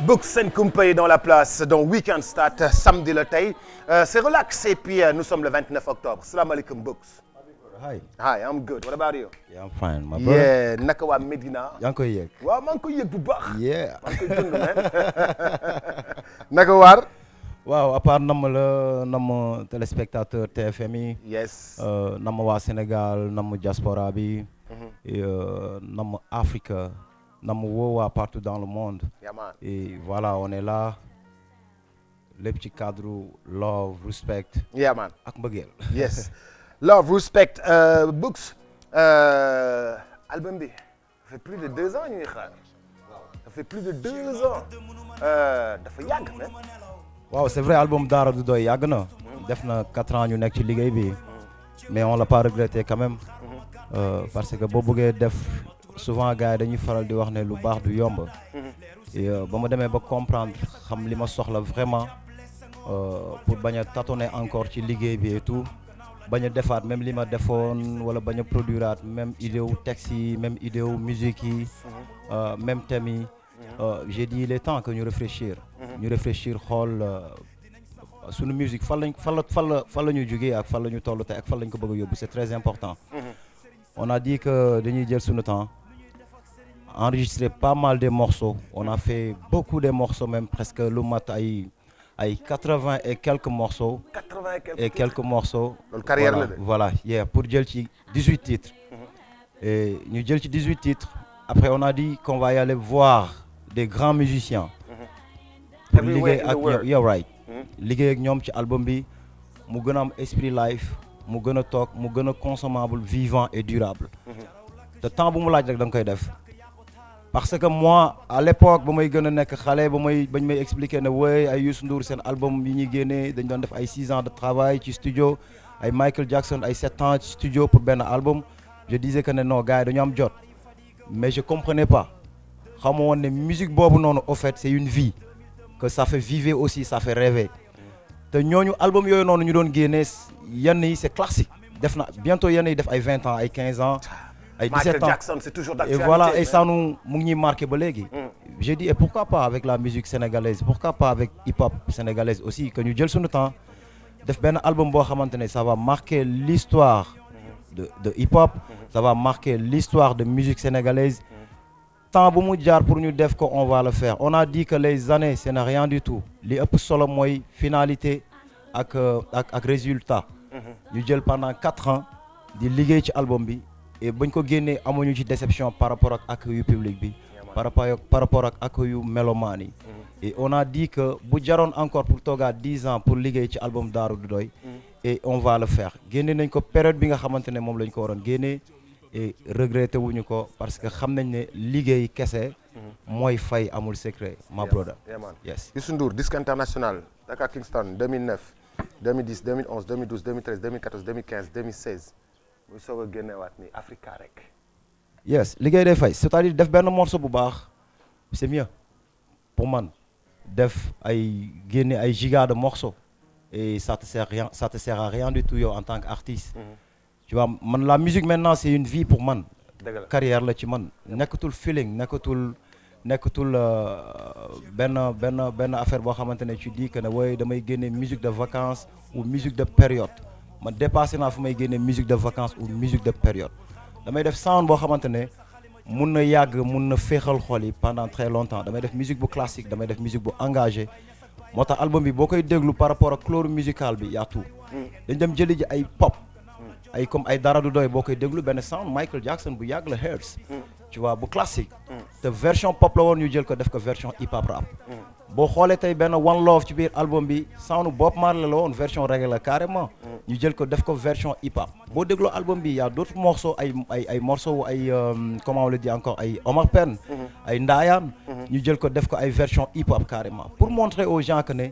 Books and Kumpay dans la place, donc Weekend Start, samedi le tey. C'est relax et puis nous sommes le 29 octobre. Salam alaikum Books. Hi. Hi, I'm good. What about you? Yeah, I'm fine, my brother. Yeah, naka waa Medina. yaa ngi koy yëg. waaw maa ngi koy yëg bu baax. Yeah. maa ngi koy dund man. Naka waar. waaw à part nam téléspectateur TFM yi. Yes. nam waa Sénégal nam diaspora bi. nam Afrique. nam woo partout dans le monde. Yeah, man. Et voilà, on est là. lépp ci cadre love, respect. Yeah, man. ak mbëggeel. Yes. Love, respect. Books. Album bi. Ça fait plus de 2 ans ñu ngi xaar. Ça fait plus de 2 ans. dafa yàgg man. waaw c'est vrai album Daara du doy yàgg na. def na 4 ans ñu nekk ci liggéey bi. mais on l'a pas regretté quand même. parce que boo bëggee def souvent gars yi dañuy faral di wax ne lu baax du yomb. et ba ma demee ba comprendre xam li ma soxla vraiment pour bañ a tâtonner encore ci liggéey bi et tout bañ a defaat même li ma defoon wala bañ a produiraat même idée wu texte yi même idée wu musique yi. même thème yi. j'ai dit il est temps que ñu réfléchir. ñu réfléchir xool sunu musique fan la ñu jógee ak fan la ñu toll te ak fan la ñu ko bëgg a yóbbu c'est très important. On a dit que dañuy jël sunu temps enregistrer pas mal de morceaux. On a fait beaucoup de morceaux même presque lu mat ay 80 et quelques morceaux. 80 et quelques morceaux. loolu carrière la de. voilà yeah pour jël ci 18 titres. et ñu jël ci 18 titres. après on a dit qu'on va y aller voir des grands musiciens. pour liggéey ak ñoom yeah right. liggéey ak ñoom ci album bi mu gën a am esprit live mu gën a toog mu gën a consommable vivant et durable. te temps bu mu laaj rek da nga koy def. parce que moi à l'époque ba may gën a nekk xale bañ may expliquer ne woy ay Youssou Ndour seen album yi ñuy génnee dañ doon def ay 6 ans de travail ci studio ay Michael Jackson ay 7 ans ci studio pour benn album je disais que ne non gars yi dañu am jot mais je comprenais pas xamu woon ne musique boobu noonu au fait c'est une vie que ça fait vivre aussi ça fait rêver te ñooñu album yooyu noonu ñu doon génnee yenn yi c'est classique def na bientôt yenn yi def ay 20 ans ay 15 ans ay 17 Michael ans Jackson, c'est toujours et d'actualité. voilà et ça mu ngi ñuy marqué ba léegi. j'ai dit et pourquoi pas avec la musique sénégalaise pourquoi pas avec hip-hop sénégalaise aussi que ñu jël suñu temps def benn album boo xamante ne ça va marquer l'histoire de hip-hop. ça va marquer l'histoire de musique sénégalaise. temps bu mu jaar pour ñu def ko on va le faire on a dit que les années ce n'est rien du tout li ëpp solo mooy finalité ak résultat. ñu jël pendant 4 ans di liggéey ci album bi. et bañ ko génnee amuñu ci déception par rapport ak accueil public bi. par rapport ak accueil mélomane yi. et on a dit que bu jaroon encore pour toogaat 10 ans pour liggéey ci album Daaru du doy. et on va le faire génne nañ ko période bi nga xamante ne moom lañ ko waroon génnee. et regretté wuñu ko parce que xam nañ ne liggéey kese. mooy fay amul secret my brother. yes. Youssou Ndour disque international Dakar Kingston 2009 2010 2011 2012 2013 2014 2015 2016 muy soog a génneewaat ni Africa rek. yes liggéey day fay c'est-à-dire def benn morceau bu baax c'est mieux pour man def ay génne ay giga de morceaux et ça te sert à rien du tout yow en tant qu'artiste. tu vois man la musique maintenant c'est une vie pour man. carrière la ci man nekkatul feeling nekkatul benn affaire boo xamante ne tu dis que ne wooy damay génne musique de vacances ou musique de période man dépassé naa fu may génne musique de vacances ou musique de période damay def sound boo xamante ne mun na yàgg mun na féexal xol yi pendant très longtemps damay def musique bu classique damay def musique bu engagé moo tax album bi boo koy déglu par rapport ak couleur musicale bi y'a tout dañ dem jëli ji ay pop ay comme ay Dara du doy boo koy déglu benn sound Michael Jackson bu yàgg la Hertz. tu vois bu classique. te version pop la woon ñu jël ko def ko version hip hop rap. boo xoolee tey benn One Love ci biir album bi sound Bob Marley la woon version reggae la carrément. ñu jël ko def ko version hip hop. boo dégloo album bi y a d'autres morceaux ay morceaux ay comment on le dit encore ay Omar Pène. ay Ndaayaan. ñu jël ko def ko ay version hip hop carrément pour montrer aux gens que ne.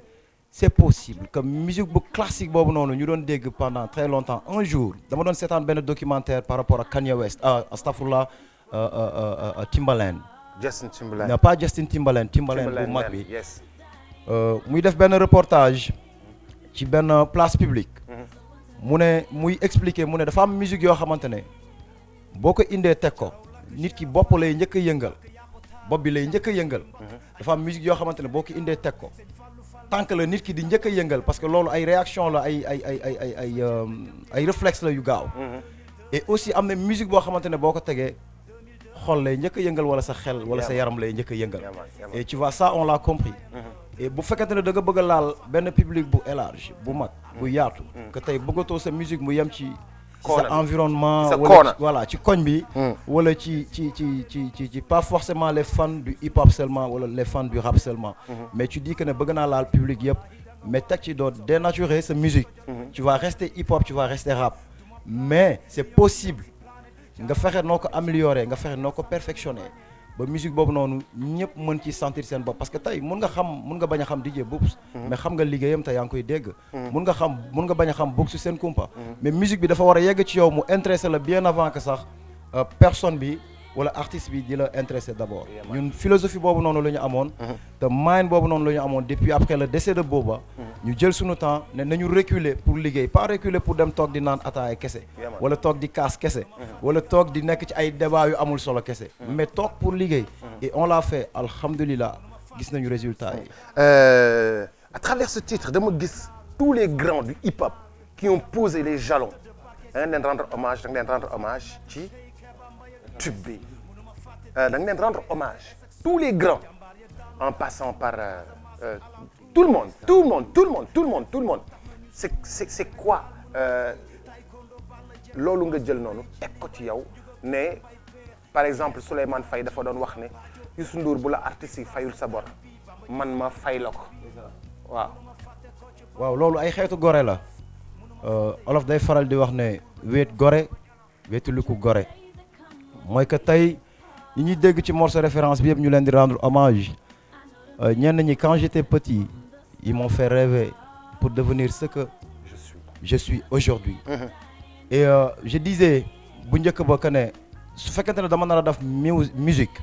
c'est possible que musique bu classique boobu noonu ñu doon dégg pendant très longtemps un jour dama doon seetaan benn documentaire par rapport à Kanye West astafurlah Timbaland. Justin Timbaland. non pas Justin Timbaland bu mag bi. muy def benn reportage ci benn place publique. mu ne muy expliquer mu ne dafa am musique yoo xamante ne boo ko indee teg ko nit ki bopp lay njëkk a yëngal bopp bi lay njëkk a yëngal dafa am musique yoo xamante ne boo ko indee teg ko tant que la nit ki di njëkk a yëngal parce que loolu ay réaction la ay réflexe la yu gaaw et aussi am na musique boo xamante ne boo ko tegee xol lay njëkk a yëngal wala sa xel wala sa yaram lay njëkk a yëngal et tu vois ça on l'a compris et bu fekkente ne da nga bëgg a laal benn public bu élargi bu mag bu yaatu que tey bëggatoo sa musique mu yem ci sa environnement wala voilà ci koñ bi wala ci pas forcément les fans du hip hop seulement wala les fans du rap seulement mais tu dis que ne bëgg naa laal public yëpp mais teg ci doon dénaturer sa musique tu vas rester hip hop tu vas rester rap mais c'est possible nga fexe noo ko améliorer nga fexe noo ko perfectionner ba musique boobu noonu ñëpp mën ci sentir seen bopp parce que tey mun nga bañ a xam DJ Boubs mais xam nga liggéeyam te yaa ngi koy dégg mun nga bañ a xam Boubs seen kumpa mais musique bi dafa war a yegg ci yow mu intéressé la bien avant que sax personne bi wala artiste bi di la intéressé d'abord ñun philosophie boobu noonu la ñu amoon te mind boobu noonu la ñu amoon depuis après le décès de Booba ñu jël suñu temps ne nañu reculer pour liggéey pas reculer pour dem toog di naan ataaya kese wala toog di kaas kese wala toog di nekk ci ay débat yu amul solo kese mais toog pour liggéey et on l'a fait alhamdoulilah gis nañu résultat yi à travers ce titre dama gis tous les grands du hip-hop qui ont posé les jalons da nga leen rendre hommage ci tube bi da nga leen rendre hommage tous les grands en passant par tout le monde c'est quoi loolu nga jël noonu teg ko ci yow ne par exemple Souleymane Faye dafa doon wax ne Youssou Ndour bu la artiste yi fayul sa bor man ma fay la ko waaw loolu ay xeetu gore la olof day faral di wax ne wéet gore wéetulu ko gore mooy que tey ñi ñuy dégg ci morceau référence bi yëpp ñu leen di rendre hommage ñenn ñi quand j'étais petit ils m'ont fait rêver pour devenir ce que je suis aujourd'hui et je disais bu njëkk ba que ne su fekkente ne dama nar a def musique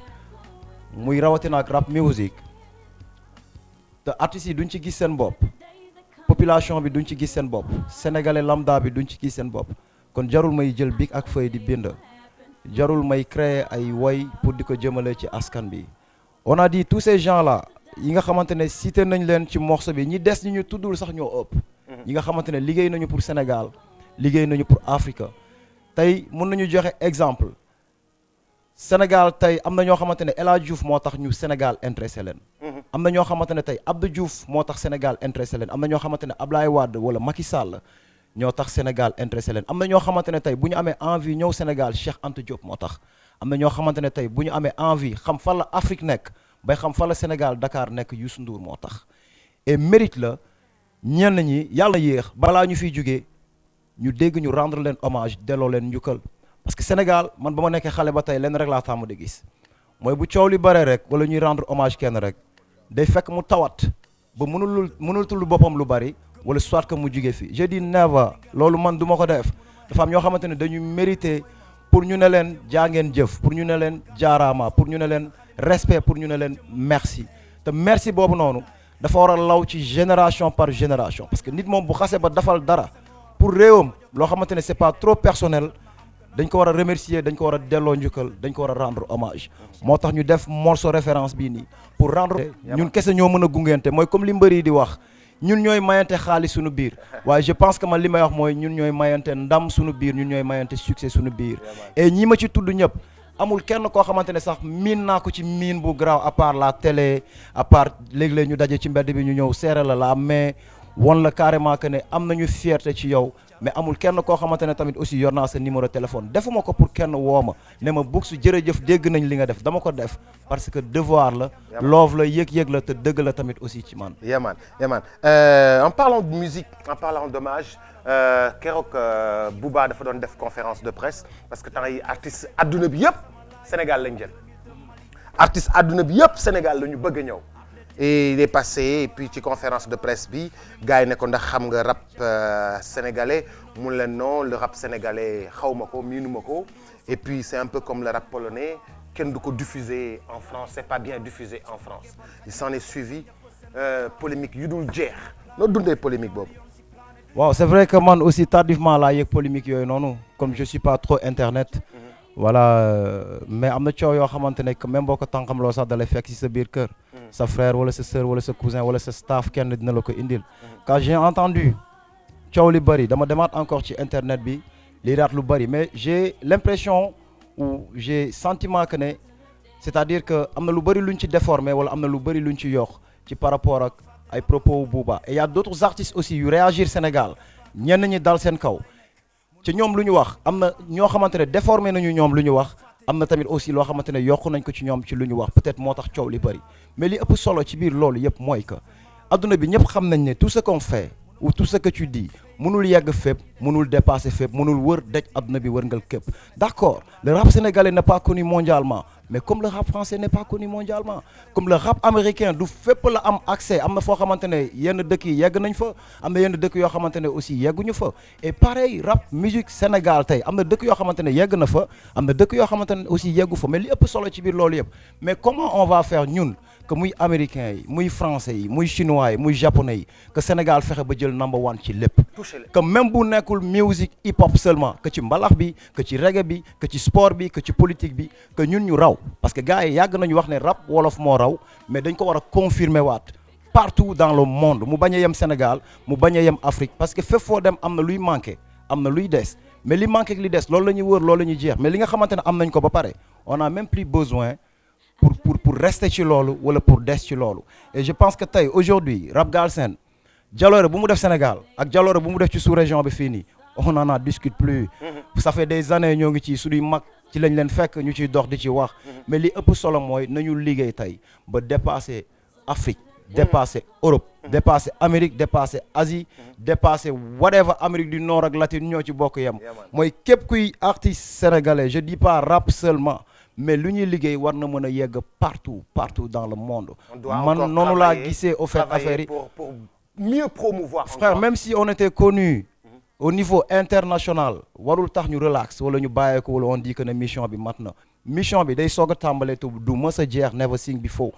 muy rawatina ak rap music te artistes yi duñ ci gis seen bopp population bi duñ ci gis seen bopp sénégalais lambda bi duñ ci gis seen bopp kon jarul may jël bic ak feuille di bind jarul may créer ay woy pour di ko jëmale ci askan bi on a dit tous ces gens là yi nga xamante ne cité nañ leen ci morceau bi ñi des ñi ñu tuddul sax ñoo ëpp ñi nga xamante ne liggéey nañu pour Sénégal liggéey nañu pour Afrique tey mun nañu joxe exemple Sénégal tey am na ñoo xamante ne El Hadj Diouf moo tax ñu Sénégal intéressé leen am na ñoo xamante ne tey Abdou Diouf moo tax Sénégal intéressé leen am na ñoo xamante ne Ablaye Wade wala Macky Sall ñoo tax Sénégal intéressé leen am na ñoo xamante ne tey bu ñu amee envie ñëw Sénégal Cheikh Anta Diop moo tax am na ñoo xamante ne tey bu ñu amee envie xam fan la Afrique nekk bay xam fan la Sénégal Dakar nekk Youssou Ndour moo tax et mérite la ñenn ñi yàlla yéex balaa ñu fiy jógee ñu dégg ñu rendre leen hommage delloo leen njukkal parce que Sénégal man ba ma nekkee xale ba tey leen rek laa tàmm di gis mooy bu coow li bare rek wala ñuy rendre hommage kenn rek day fekk mu tawat ba mënul tul boppam lu bari wala soit que mu jugee fi je dis never loolu man du ma ko def dafa am ñoo xamante ne dañu mérité pour ñu ne leen jaa ngeen jëf pour ñu ne leen jaaraama pour ñu ne leen respect pour ñu ne leen merci te merci boobu noonu dafa war a law ci génération par génération parce que nit moom bu xasee ba dafal dara pour réewam loo xamante ne c'est pas trop personnel dañ ko war a remercier dañ ko war a delloo njukkal dañ ko war a rendre hommage moo tax ñu def morceau référence bii nii pour rendre ñun kese ñoo mën a gungeente mooy comme li mbëri di wax ñun ñooy mayante xaalis suñu biir waaye je pense que man li may wax mooy ñun ñooy mayante ndam suñu biir ñun ñooy mayante succès suñu biir et ñi ma ci tudd ñëpp amul kenn koo xamante ne sax miin naa ko ci miin bu graaw à part la télé à part léeg-léeg ñu daje ci mbedd bi ñu ñëw serré la mais won la carrément que ne am nañu fierté ci yow mais amul kenn koo xamante ne tamit aussi yor naa sa numéro téléphone defuma ko pour kenn woo ma ne ma Boubs jërëjëf dégg nañ li nga def dama ko def parce que devoir la love la yëg-yëg la te dëgg la tamit aussi ci man yaman en parlant de musique en parlant d'hommage keroog Booba dafa doon def conférence de presse parce que temps yi artiste adduna bi yëpp Sénégal lañ jël artiste adduna bi yëpp Sénégal la ñu bëgg a ñëw et il est passé et puis ci conférence de presse bi gars yi ne ko ndax xam nga rap sénégalais mun leen non le rap sénégalais xawma ko miinuma ko et puis c'est un peu comme le rap polonais kenn du ko diffuser en France c'est pas bien diffusé en France il s'en est suivi polémique yu dul jeex noo dundee polémique boobu waaw c'est vrai que man aussi tardivement laa yëg polémique yooyu noonu comme je suis pas trop internet voilà mais am na coow yoo xamante ne que même boo ko tànqamloo sax da lay fekk si sa biir kër. sa frère wala sa sœur wala sa cousin wala sa staff kenn dina la ko indil. quand j'ai entendu coow li bëri dama demaat encore ci internet bi liiraat lu bëri mais j'ai l'impression ou j'ai sentiment que ne c'est-à-dire que am na lu bëri luñ ci déformé wala am na lu bëri luñ ci yokk ci par rapport ak ay propos Booba et y a d'autres artistes aussi yu réagir Sénégal ñenn ñi dal seen kaw ci ñoom lu ñu wax am na ñoo xamante ne déformé nañu ñoom lu ñu wax am na tamit aussi loo xamante ne yokku nañ ko ci ñoom ci lu ñu wax peut-être moo tax coow li bëri mais li ëpp solo ci biir loolu yëpp mooy que adduna bi ñëpp xam nañ ne tout ce qu'on fait ou tout ce que tu dis mënul yegg fépp mënul dépasser fépp mënul wër daj adduna bi wërngal képp d'accord le rap sénégalais n'est pas connu mondialement mais comme le rap français n'est pas connu mondialement comme le rap américain du fépp la am accès am na foo xamante ne yenn dëkk yi yegg nañ fa am na yenn dëkk yoo xamante ne aussi yegguñu fa et pareil rap musique Sénégal tey am na dëkk yoo xamante ne yegg na fa am na dëkk yoo xamante ne aussi yeggu fa mais li ëpp solo ci biir loolu yëpp mais comment on va faire ñun que muy américains yi muy français yi muy chinois yi muy japonais yi que Sénégal fexe ba jël number one ci lépp que même bu nekkul musique hip hop seulement que ci mbalax bi que ci reggae bi que ci sport bi que ci politique bi que ñun ñu raw parce que gars yi yàgg nañu wax ne rap wolof moo raw mais dañ ko war a confirmer waat partout dans le monde mu bañ a yem Sénégal mu bañ a yem Afrique parce que fépp foo dem am na luy manqué am na luy des mais li manqué ak li des loolu la ñuy wër loolu la ñuy jeex mais li nga xamante ne am nañ ko ba pare on a même plus besoin pour rester ci loolu wala pour des ci loolu et je pense que tey aujourd'hui Rap Galsen jaloore bu mu def Sénégal ak jaloore bu mu def ci sous-région bi fii nii on n'en discute plus ça fait des années ñoo ngi ci suñuy mag ci lañ leen fekk ñu ciy dox di ci wax mais li ëpp solo mooy nañu liggéey tey ba dépasser Afrique dépasser Europe dépasser Amérique dépasser Asie dépasser whatever Amérique du Nord ak latine ñoo ci bokk yem mooy képp kuy artiste sénégalais je dis pas rap seulement mais lu ñuy liggéey war na mën a yegg partout dans le monde man noonu laa gisee au fait affaire yi pour mieux promouvoir frère encore. même si on était connu au niveau international warul tax ñu relax wala ñu bàyyeeko wala on dit que ne mission bi mat na mission bi day soog a tàmbalee te du mës a jeex never seen before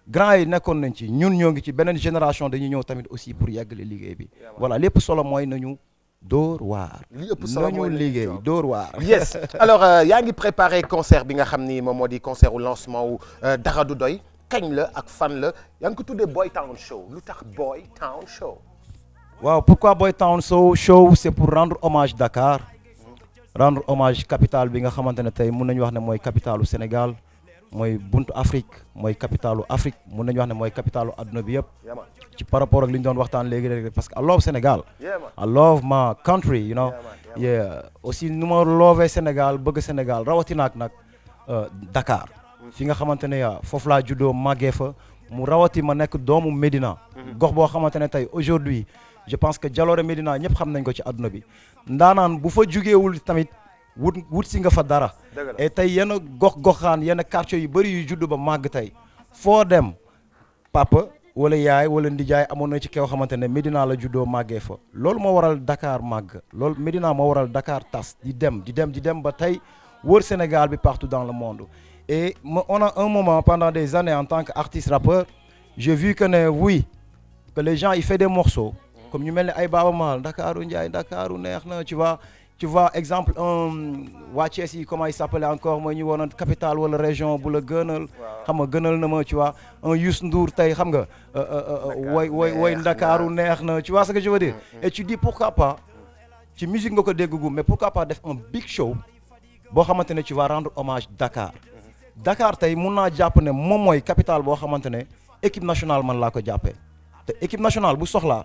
grand yi nekkoon nañ ci ñun ñoo ngi ci beneen génération dañuy ñëw tamit aussi pour yeggale liggéey bi voilà lépp solo mooy nañu dóor waar li ëpp solo mooy nañu liggéey dóor waar yes alors yaa ngi préparé concert bi nga xam ni moom moo di concert u lancement wu Dara du Doy kañ la ak fan la yaa ngi ko tuddee Boy Town Show lu tax Boy Town Show. waaw pourquoi Boy Town Show c'est pour rendre hommage Dakar rendre hommage capitale bi nga xamante ne tey mun nañu wax ne mooy capitalu Sénégal mooy buntu Afrique mooy capitalu Afrique mun nañu wax ne mooy capitalu adduna bi yëpp ci par rapport ak li ñu doon waxtaan léegi rek parce que I love Sénégal I love my country you know yeah aussi nu ma loovee Sénégal bëgg Sénégal rawatina ak nag Dakar fi nga xamante ne foofu laa juddoo màggee fa mu rawati ma nekk doomu Médina gox boo xamante ne tey aujourd'hui je pense que jaloore Médina ñëpp xam nañ ko ci adduna bi ndaanaan bu fa jugeewul tamit wut si nga fa dara et tey yenn gox-goxaan yenn quartier yu bëri yu juddu ba màgg tey foo dem papa wala yaay wala ndijaay amoon na ci kew xamante ne Médina la juddoo màggee fa loolu moo waral Dakar màgg loolu Médina moo waral Dakar tas di dem ba tey wër Sénégal bi partout dans le monde et on a un moment pendant des années en tant qu'artiste rappeur j'ai vu que ne oui que les gens ils font des morceaux comme ñu mel ne ay Baaba Maal Ndakaaru Njaay Ndakaaru neex na tu vois exemple waa Thiès yi comment il s'appelait encore mooy ñu woon capitale wala région bu la gënal xam nga gënal na ma tu vois un Youssou Ndour tey xam nga way Ndakaaru neex na tu vois ce que je veux dire et tu dis pourquoi pas ci musique nga ko déggu mais pourquoi pas def un big show boo xamante ne tu vas rendre hommage Dakar tey mun naa jàpp ne moom mooy capitale boo xamante ne équipe nationale man laa ko jàppee te équipe nationale bu soxlaa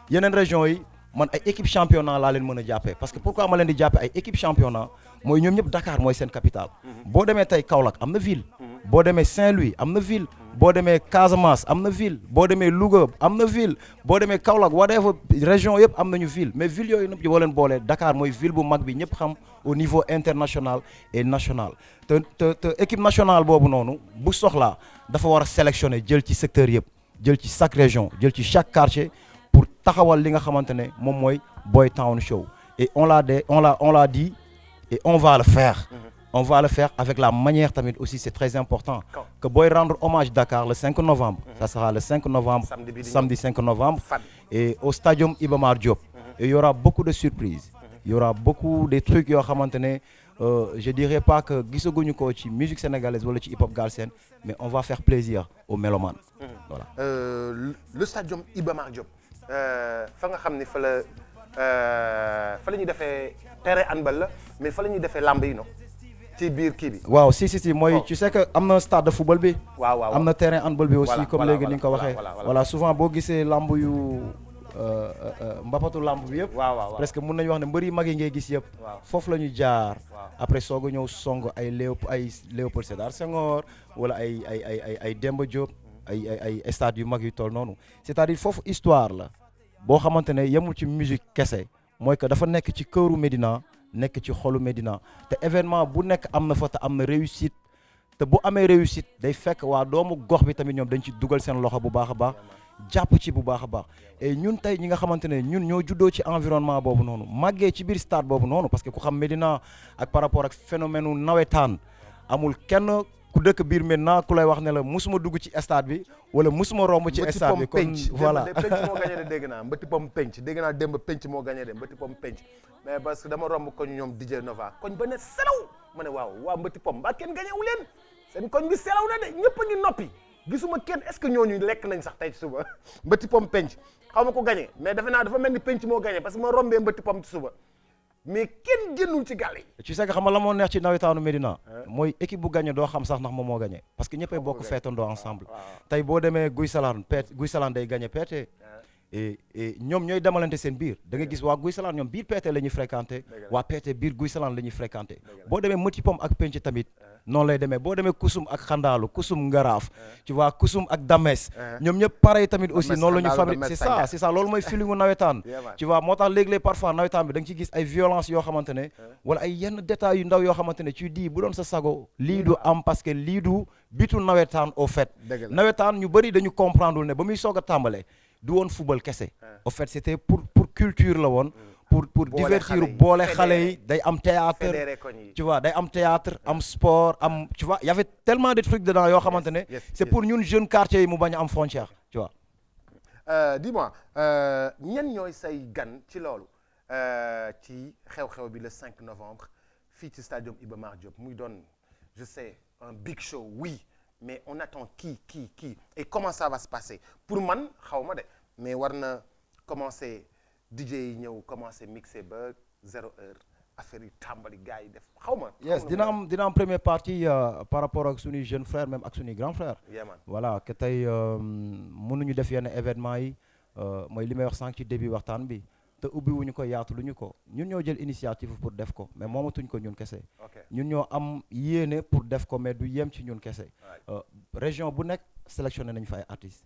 yeneen région yi man ay équipe championnat laa leen mën a jàppee parce que pourquoi ma leen di jàppee ay équipe championnat mooy ñoom ñëpp Dakar mooy seen capitale boo demee tey Kaolack am na ville boo demee Saint-Louis am na ville boo demee Casamance am na ville boo demee Louga am na ville boo demee Kaolack whatever région yëpp am nañu ville mais ville yooyu nëpp boo leen boolee Dakar mooy ville bu mag bi ñëpp xam au niveau international et national te équipe nationale boobu noonu bu soxlaa dafa war a sélectionner jël ci secteur yëpp jël ci chaque région jël ci chaque quartier pour taxawal li nga xamante ne moom mooy Boy Town Show et on l'a dit et on va le faire on va le faire avec la manière tamit aussi c'est très important que booy rendre hommage Dakar le 5 novembre ça sera le 5 novembre samedi 5 novembre et au stadium Iba Mar Diop et il y aura beaucoup de surprises il y aura beaucoup de trucs yoo xamante ne je dirais pas que gisaguñu ko ci musique sénégalaise wala ci hip hop galsen mais on va faire plaisir aux mélomanes. Voilà. Le stadium Iba Mar Diop fa nga xam ni fa la ñuy defee terrain handball la mais fa la ñuy defee lamb yi non ci biir kii bi. waaw si mooy tu sais que am na stade de football bi. waaw am na terrain handball bi aussi. Voilà, comme voilà, léegi ni nga ko waxee. Voilà souvent boo gisee lamb yu mbapatu lamb bi yëpp. waaw presque mun nañu wax ne mbër yi mag yi ngay gis yëpp. foofu la ñu jaar. après soog a ñëw song ay Léopold Sédar Senghor wala ay Demba Diop. ay stade yu mag yu toll noonu c'est-à-dire foofu histoire la boo xamante ne yemul ci musique kese mooy que dafa nekk ci këru Médina nekk ci xolu Médina te événement bu nekk am na fa te am na réussite te bu amee réussite day fekk waa doomu gox bi tamit ñoom dañ ci dugal seen loxo bu baax a baax jàpp ci bu baax a baax et ñun tey ñi nga xamante ne ñun ñoo juddoo ci environnement boobu noonu màggee ci biir stade boobu noonu parce que ku xam Médina ak par rapport ak phénomène u nawetaan amul kenn ku dëkk biir maintenant ku lay wax ne la musuma dugg ci stade bi wala musuma romb ci stade bi kon voilà penc moo gagné de dégg naa mbëtti pom penc dégg naa démb penc moo gagné de mbëtti pom penc mais parce que dama romb koñ ñoom DJ Nova koñ ba ne selaw ma ne waaw mbëtti pom mbaa kenn gagné wu leen seen koñ bi selaw na de ñëpp a ngi noppi gisuma kenn est-ce que ñooñu lekk nañ sax tey ci suba mbëtti pom penc xaw ma ko gagné mais defe naa dafa mel ni penc moo gagné parce que ma rombee mbëtti pom ci suba mais kenn génnul ci gàll yi. tu sais que xam nga la moo neex ci nawetaanu Médina mooy équipe bu gagné doo xam sax ndax moom moo gagné parce que ñëppay bokk feetandoo ensemble tey boo demee Guy Salane day gagné PT et ñoom ñooy demalante seen biir da nga gis waa Guy Salane ñoom biir PT la ñuy fréquenté waa PT biir Guy Salane la ñuy fréquenté boo demee Mati Pom ak Penc tamit noonu lay demee boo demee Kusum ak Xandaalu Kusum Ngaraaf tu vois Kusum ak Dames ñoom ñëpp pareil tamit aussi noonu la ñu fabriqué c'est ça loolu mooy feelingu nawetaan tu vois moo tax léeg-léeg parfois nawetaan bi da nga ci gis ay violence yoo xamante ne wala ay yenn détails yu ndaw yoo xamante ne tu dis bu doon sa sago lii du am parce que lii du bitu nawetaan au fait nawetaan ñu bëri dañu comprendre ne ba muy soog a tàmbale du woon football kese au fait c'était pour culture la woon pour divertir boole xale yi day am théâtre tu vois day am théâtre am sport am tu vois y avait tellement de trucs dedans yoo xamante ne c'est pour ñun jeunes quartiers yi mu bañ a am frontière tu vois dis-moi ñan ñooy say gan ci loolu ci xew-xew bi le 5 novembre fii ci stadium Iba Mar Diop muy doon je sais un big show oui mais on attend qui et comment ça va se passer pour man xaw ma de mais war na commencer DJ yi ñëw commencer mixer ba 0 heure affaire yi tàmbali gars yi def xaw ma. yes dina am première partie par rapport ak suñuy jeune frère même ak suñuy grand frère. voilà que tey mënuñu def yenn événement yi mooy li may wax sànq ci début waxtaan bi te ubbiwuñu ko yaatuluñu ko ñun ñoo jël initiative pour def ko mais moomatuñ ko ñun kese. ñun ñoo am yéene pour def ko mais du yem ci ñun kese. région bu nekk sélectionné nañ fa ay artistes.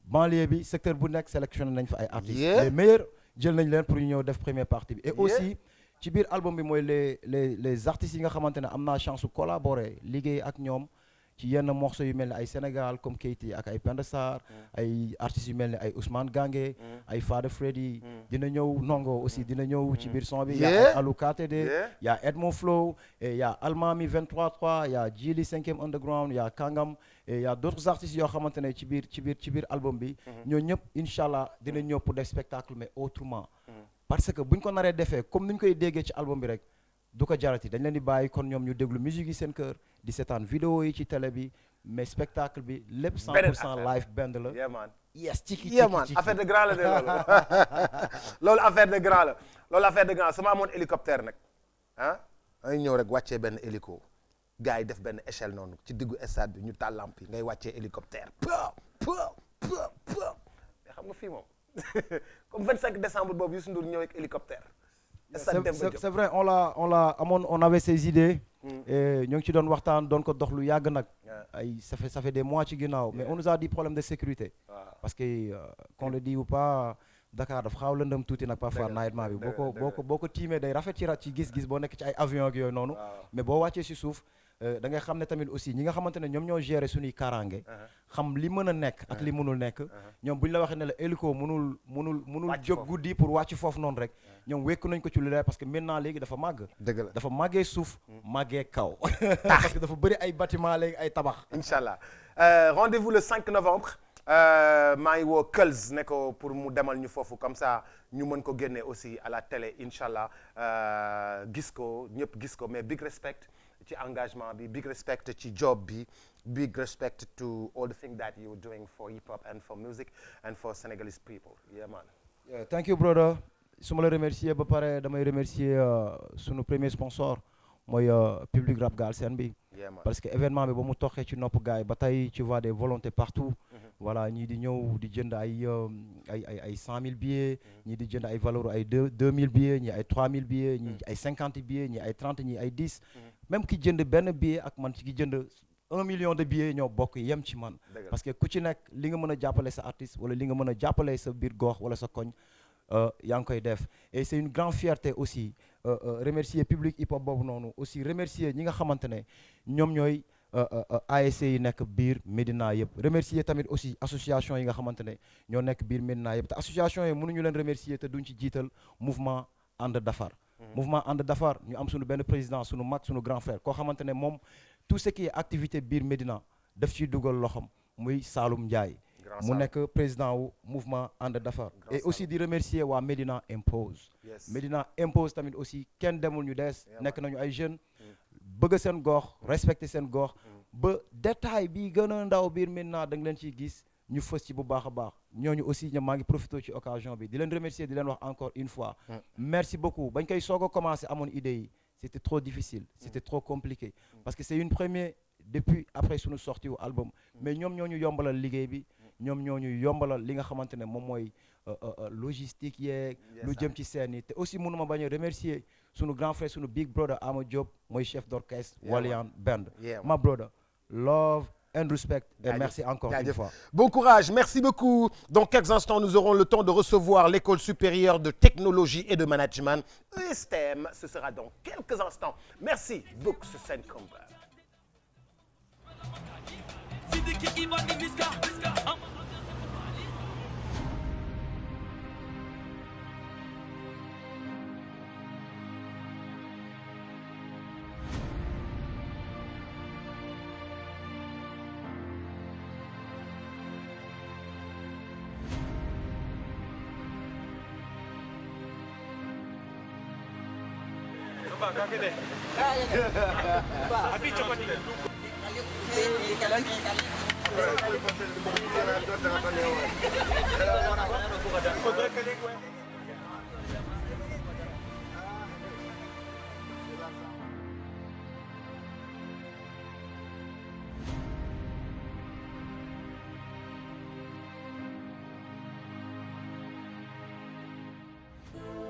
banlieue bi secteur bu nekk sélectionné nañ fa ay artistes. les meilleurs jël nañ leen pour ñu ñëw def première partie bi. et aussi ci biir album bi mooy les artistes yi nga xamante ne am naa chance su collaborer liggéey ak ñoom ci yenn morceaux yu mel ni ay Sénégal comme Keyti ak ay Penda Sarr ay artistes yu mel ni ay Ousmane Gange ay Fada Freddy dina ñëw Nongo aussi dina ñëw ci biir son bi y a ay Alou KTD y a Edmond Flow et y a Almami 23-3 y a Djili 5e Underground y a Kangam et y a d'autres artistes yoo xamante ne ci biir album bi ñoo ñëpp incha allah dina ñëw pour des spectacles mais autrement parce que buñ ko naree defee comme ni ñu koy déggee ci album bi rek du ko jarati dañ leen di bàyyi kon ñoom ñu déglu musique yi seen kër di seetaan vidéo yi ci télé bi mais spectacle bi lépp 100% live band la. yes ciki affaire de grand la de loolu affaire de grand la loolu affaire de grand sama amoon hélicoptère nag ay ñëw rek wàccee benn hélico gars yi def benn échelle noonu ci diggu stade bi ñu taal lamp yi ngay wàccee hélicoptère mais xam nga fii moom comme 25 décembre boobu Youssou Ndour ñëw ak hélicoptère. c'est vrai on avait ces idées. et ñoo ngi ci doon waxtaan doon ko dox lu yàgg nag. ay ça fait des mois ci ginnaaw mais on nous a dit problème de sécurité. parce que qu'on le dit ou pas Dakar dafa xaw lëndëm tuuti nag parfois naajement bi boo ko tiimee day rafet ci gis-gis boo nekk ci ay avion ak yooyu noonu. mais boo wàccee si suuf. da ngay xam ne tamit aussi ñi nga xamante ne ñoom ñoo gérer suñuy kaaraange. xam li mën a nekk ak li mënul nekk. ñoom bu ñu la waxee ne la hélico mënul jóg guddi pour wàcc foofu noonu rek. ñoom wekku nañ ko ci lu leer parce que maintenant léegi dafa màgg. dëgg la dafa màggee suuf màggee kaw. parce que dafa bëri ay bâtiment léegi ay tabax. incha allah rendez-vous le 5 novembre maa ngi woo Kels ne ko pour mu demal ñu foofu comme ça ñu mën ko génne aussi à la télé incha allah gis ko ñëpp gis ko mais big respect ci engagement bi big respect ci job bi big respect to all the things that you're doing for hip hop and for music and for Senegalese people yeah man. Yeah, thank you brother su ma la remercier ba pare damay remercier sunu premier sponsor mooy Public Rap Galsen bi. Yeah, man. Parce que événement bi ba mu toxee ci nopp gars yi ba tey tu vois des volontés partout. Voilà ñii di ñëw di jënd ay 100 000 billets. ñii di jënd ay valeur ay 2000 billets ñii ay 3000 billets ñii ay 50 billets ñii ay 30 ñii ay 10. même ki jënd benn billet ak man ki jënd 1 million de billets ñoo bokk yem ci man. parce que ku ci nekk li nga mën a jàppale sa artiste wala li nga mën a jàppale sa biir gox wala sa koñ. yaa ngi koy def et c'est une grande fierté aussi remercier public hip hop boobu noonu aussi remercier ñi nga xamante ne ñoom ñooy ASC yi nekk biir Médina yëpp remercier tamit aussi association yi nga xamante ne ñoo nekk biir Médina yëpp te association yi mënuñu leen remercier te duñ ci jiital mouvement ànd Dafar mouvement ànd Dafar ñu am suñu benn président suñu mag suñu grand frère koo xamante ne moom tout ce qui est activité biir Médina daf ciy dugal loxam muy Saloum Ndiaye mu nekk président wu mouvement ànd Dafar et aussi di remercier waa Médina Impose Médina Impose tamit aussi kenn demul ñu des nekk nañu ay jeunes bëgg seen gox respecter seen gox ba détail bi gën a ndaw biir Médina da nga leen ciy gis ñu fës ci bu baax a baax ñooñu aussi ñoom maa ngi profité ci occasion bi di leen remercier di leen wax encore une fois merci beaucoup bañ koy soog a commencé amoon idée yi c'était trop difficile c'était trop compliqué parce que c'est une première depuis après suñu sortie wu album mais ñoom ñoo ñu yombalal liggéey bi ñoom ñoo ñu yombalal li nga xamante ne moom mooy logistique yeeg lu jëm ci scène yi te aussi mënuma bañ a remercier sunu grand frère sunu big brother Ama Diop mooy chef d'orchestre Walian Band my brother love and respect et merci encore une fois. Bon courage, merci beaucoup. Dans quelques instants, nous aurons le temps de recevoir l'École supérieure de technologie et de management ESTEM. Ce sera dans quelques instants. Merci, Books Senkomba.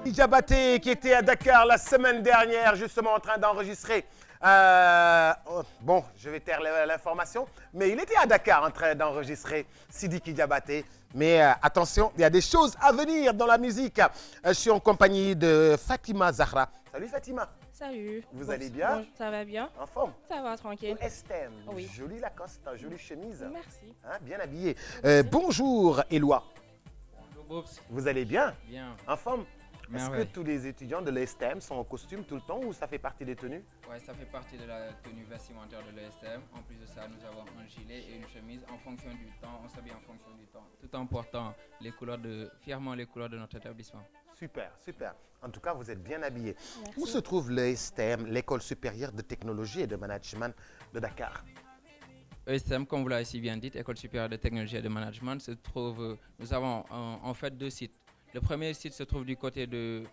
Diabaté qui était à Dakar la semaine dernière, justement en train d'enregistrer. Bon, je vais taire l'information, mais il était à Dakar en train d'enregistrer Sidiki Diabaté. Mais attention, il y a des choses à venir dans la musique. Je suis en compagnie de Fatima Zahra. Salut Fatima. Salut. Vous allez bien? Bon, ça va bien. En forme? Ça va, tranquille. Estème, Oui. jolie Lacoste, jolie chemise. Merci. Hein, bien habillée. Bonjour Éloi. Bonjour Bobs. Vous allez bien? Bien. En forme? Est-ce que Merveille. tous les étudiants de l'ESTEM sont en costume tout le temps ou ça fait partie des tenues? Ouais, ça fait partie de la tenue vestimentaire de l'ESTM. En plus de ça, nous avons un gilet et une chemise en fonction du temps. On s'habille en fonction du temps, tout en portant fièrement les couleurs de notre établissement. Super, super. En tout cas, vous êtes bien habillés. Merci. Où se trouve l'ESTM, l'École supérieure de technologie et de management de Dakar? ESTM, comme vous l'avez si bien dit, École supérieure de technologie et de management, se trouve. Nous avons en fait deux sites. Le premier site se trouve du côté de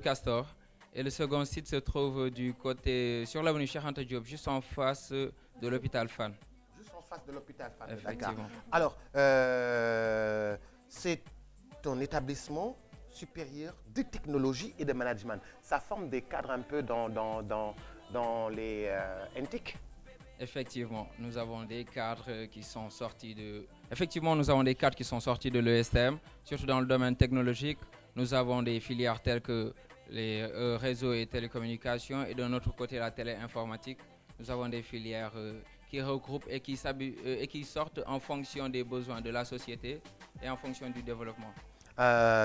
Castor et le second site se trouve du côté sur l'avenue Cheikh Anta Diop, juste en face de l'hôpital Fann. Juste en face de l'hôpital Fann de Dakar. Effectivement. Alors, c'est un établissement supérieur de technologie et de management. Ça forme des cadres un peu dans les NTIC. Effectivement, nous avons des cadres qui sont sortis de l'ESTM, surtout dans le domaine technologique. Nous avons des filières telles que les réseaux et télécommunications et de notre côté la télé-informatique. Nous avons des filières qui regroupent et qui sortent en fonction des besoins de la société et en fonction du développement.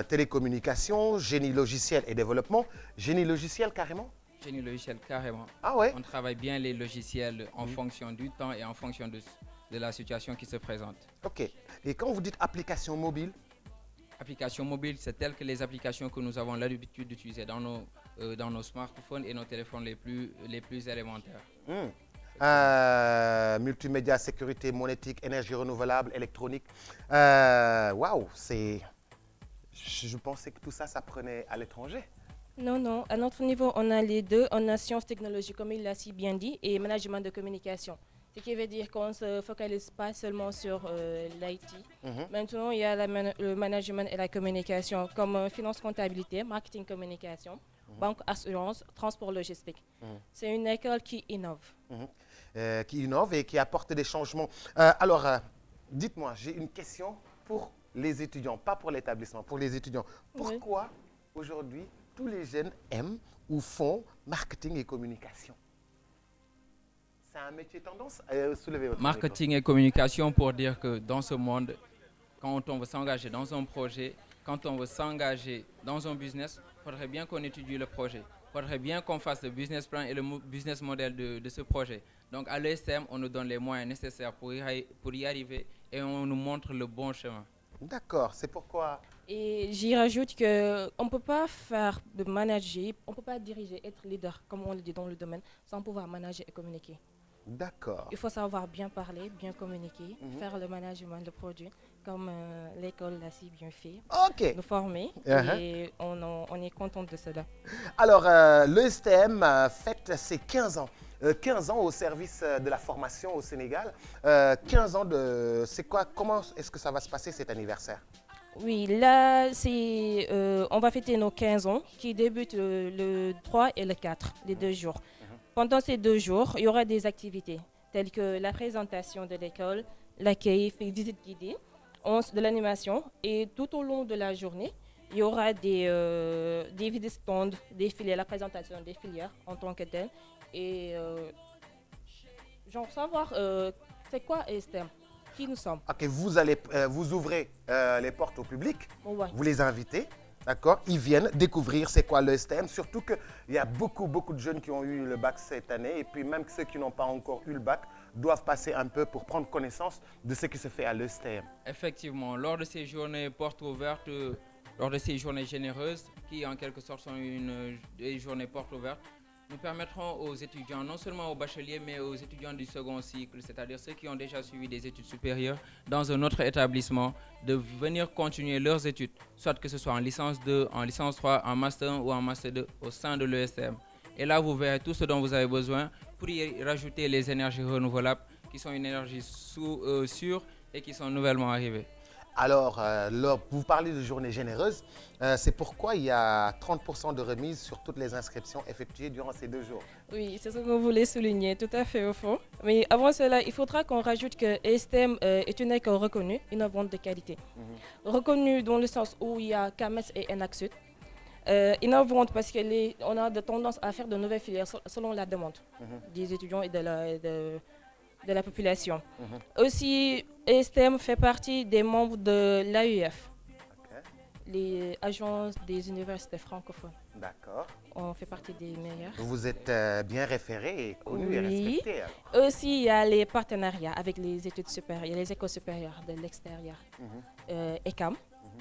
Télécommunications, génie logiciel et développement. Génie logiciel carrément? Génie logiciel carrément. Ah ouais? On travaille bien les logiciels en fonction du temps et en fonction de la situation qui se présente. Ok. Et quand vous dites application mobile, Applications mobiles, c'est telles que les applications que nous avons l'habitude d'utiliser dans nos smartphones et nos téléphones les plus élémentaires. multimédia, sécurité monétique, énergie renouvelable, électronique. Waouh, c'est... Je pensais que tout ça, ça prenait à l'étranger. Non, non. À notre niveau, on a les deux. On a sciences, technologies, comme il l'a si bien dit, et management de communication. Ce qui veut dire qu'on ne se focalise pas seulement sur l'IT. Maintenant, il y a le management et la communication, comme finance, comptabilité, marketing, communication, banque, assurance, transport, logistique. C'est une école qui innove. Qui innove et qui apporte des changements. Dites-moi, j'ai une question pour les étudiants, pas pour l'établissement, pour les étudiants. Pourquoi aujourd'hui tous les jeunes aiment ou font marketing et communication? C'est un métier tendance. Soulevez votre Marketing et communication pour dire que dans ce monde, quand on veut s'engager dans un projet, quand on veut s'engager dans un business, il faudrait bien qu'on étudie le projet. Il faudrait bien qu'on fasse le business plan et le business model de ce projet. Donc à l'ESTM, on nous donne les moyens nécessaires pour y arriver et on nous montre le bon chemin. D'accord, c'est pourquoi... Et j'y rajoute qu'on ne peut pas faire de manager, on ne peut pas diriger, être leader, comme on le dit dans le domaine, sans pouvoir manager et communiquer. D'accord. Il faut savoir bien parler, bien communiquer, faire le management de produit, comme l'école l'a si bien fait, nous former, et on est content de cela. Alors, l'ESTM fête ses 15 ans. 15 ans au service de la formation au Sénégal. 15 ans de... C'est quoi? Comment est-ce que ça va se passer cet anniversaire? Oui, là, on va fêter nos 15 ans qui débutent le 3 et le 4, les 2 jours. Pendant ces 2 jours, il y aura des activités telles que la présentation de l'école, l'accueil, visite guidée, de l'animation. Et tout au long de la journée, il y aura des vidéo-stands, des filières, la présentation des filières en tant que telles. Et genre savoir c'est quoi ESTM, qui nous sommes. Ok, vous ouvrez les portes au public, vous les invitez. D'accord, ils viennent découvrir c'est quoi l'ESTM, surtout qu'il y a beaucoup de jeunes qui ont eu le bac cette année et puis même ceux qui n'ont pas encore eu le bac doivent passer un peu pour prendre connaissance de ce qui se fait à l'ESTM. Effectivement, lors de ces journées portes ouvertes, lors de ces journées généreuses, qui en quelque sorte sont des journées portes ouvertes, nous permettrons aux étudiants, non seulement aux bacheliers, mais aux étudiants du second cycle, c'est-à-dire ceux qui ont déjà suivi des études supérieures dans un autre établissement, de venir continuer leurs études, soit que ce soit en licence 2, en licence 3, en master 1 ou en master 2 au sein de l'ESTM. Et là, vous verrez tout ce dont vous avez besoin pour y rajouter les énergies renouvelables, qui sont une énergie sûre et qui sont nouvellement arrivées. Alors, vous parlez de journée généreuse, c'est pourquoi il y a 30% de remise sur toutes les inscriptions effectuées durant ces 2 jours. Oui, c'est ce que vous voulez souligner, tout à fait au fond. Mais avant cela, il faudra qu'on rajoute que ESTM est une école reconnue, innovante de qualité. Reconnue dans le sens où il y a CAMES et ENAC-SUD. Innovante parce qu'on a de tendance à faire de nouvelles filières selon la demande des étudiants et de la population. Aussi, ESTM fait partie des membres de l'AUF, les agences des universités francophones. D'accord. On fait partie des meilleurs. Vous êtes bien référé et connu et respecté. Aussi, il y a les partenariats avec les études supérieures, les écoles supérieures de l'extérieur. ECAM,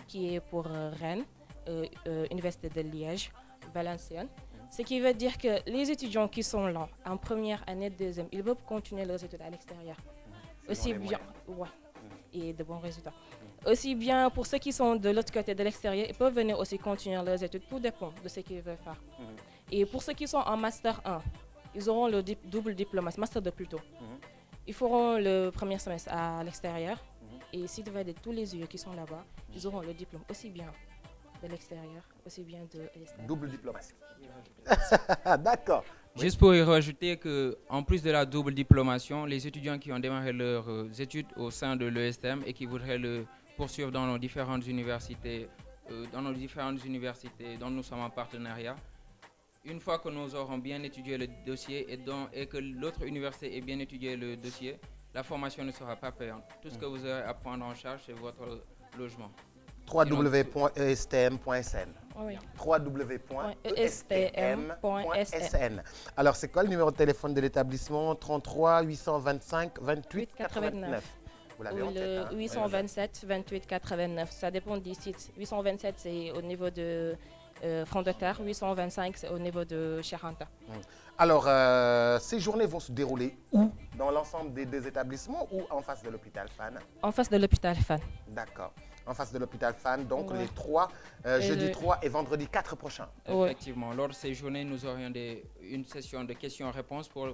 qui est pour Rennes, Université de Liège, Valenciennes. Ce qui veut dire que les étudiants qui sont là en première année, deuxième, ils peuvent continuer leurs études à l'extérieur. Aussi bien, et de bons résultats. Aussi bien pour ceux qui sont de l'autre côté de l'extérieur, ils peuvent venir aussi continuer leurs études. Tout dépend de ce qu'ils veulent faire. Et pour ceux qui sont en master 1, ils auront le double diplôme, master 2 plutôt. Ils feront le premier semestre à l'extérieur. Et s'ils devaient tous les yeux qui sont là-bas, ils auront le diplôme aussi bien de l'extérieur, aussi bien de l'extérieur. Double diplomatie. D'accord. Juste pour y rajouter qu'en plus de la double diplomation, les étudiants qui ont démarré leurs études au sein de l'ESTM et qui voudraient le poursuivre dans nos différentes universités, dont nous sommes en partenariat, une fois que nous aurons bien étudié le dossier et que l'autre université ait bien étudié le dossier, la formation ne sera pas payante. Tout ce que vous aurez à prendre en charge, c'est votre logement. www.estm.sn. Oui. www.estm.sn. Alors, c'est quoi le numéro de téléphone de l'établissement? 33 825 28 89. Vous l'avez en tête, hein? 827 28 89. Ça dépend des sites. 827, c'est au niveau de Front de Terre. 825, c'est au niveau de Charanta. Alors, ces journées vont se dérouler où? Dans l'ensemble des deux établissements ou en face de l'hôpital Fann? En face de l'hôpital Fann. D'accord. En face de l'hôpital Fann, donc Ouais. les 3, jeudi 3 et vendredi 4 prochains. Ouais. Effectivement, lors de ces journées, nous aurions une session de questions-réponses pour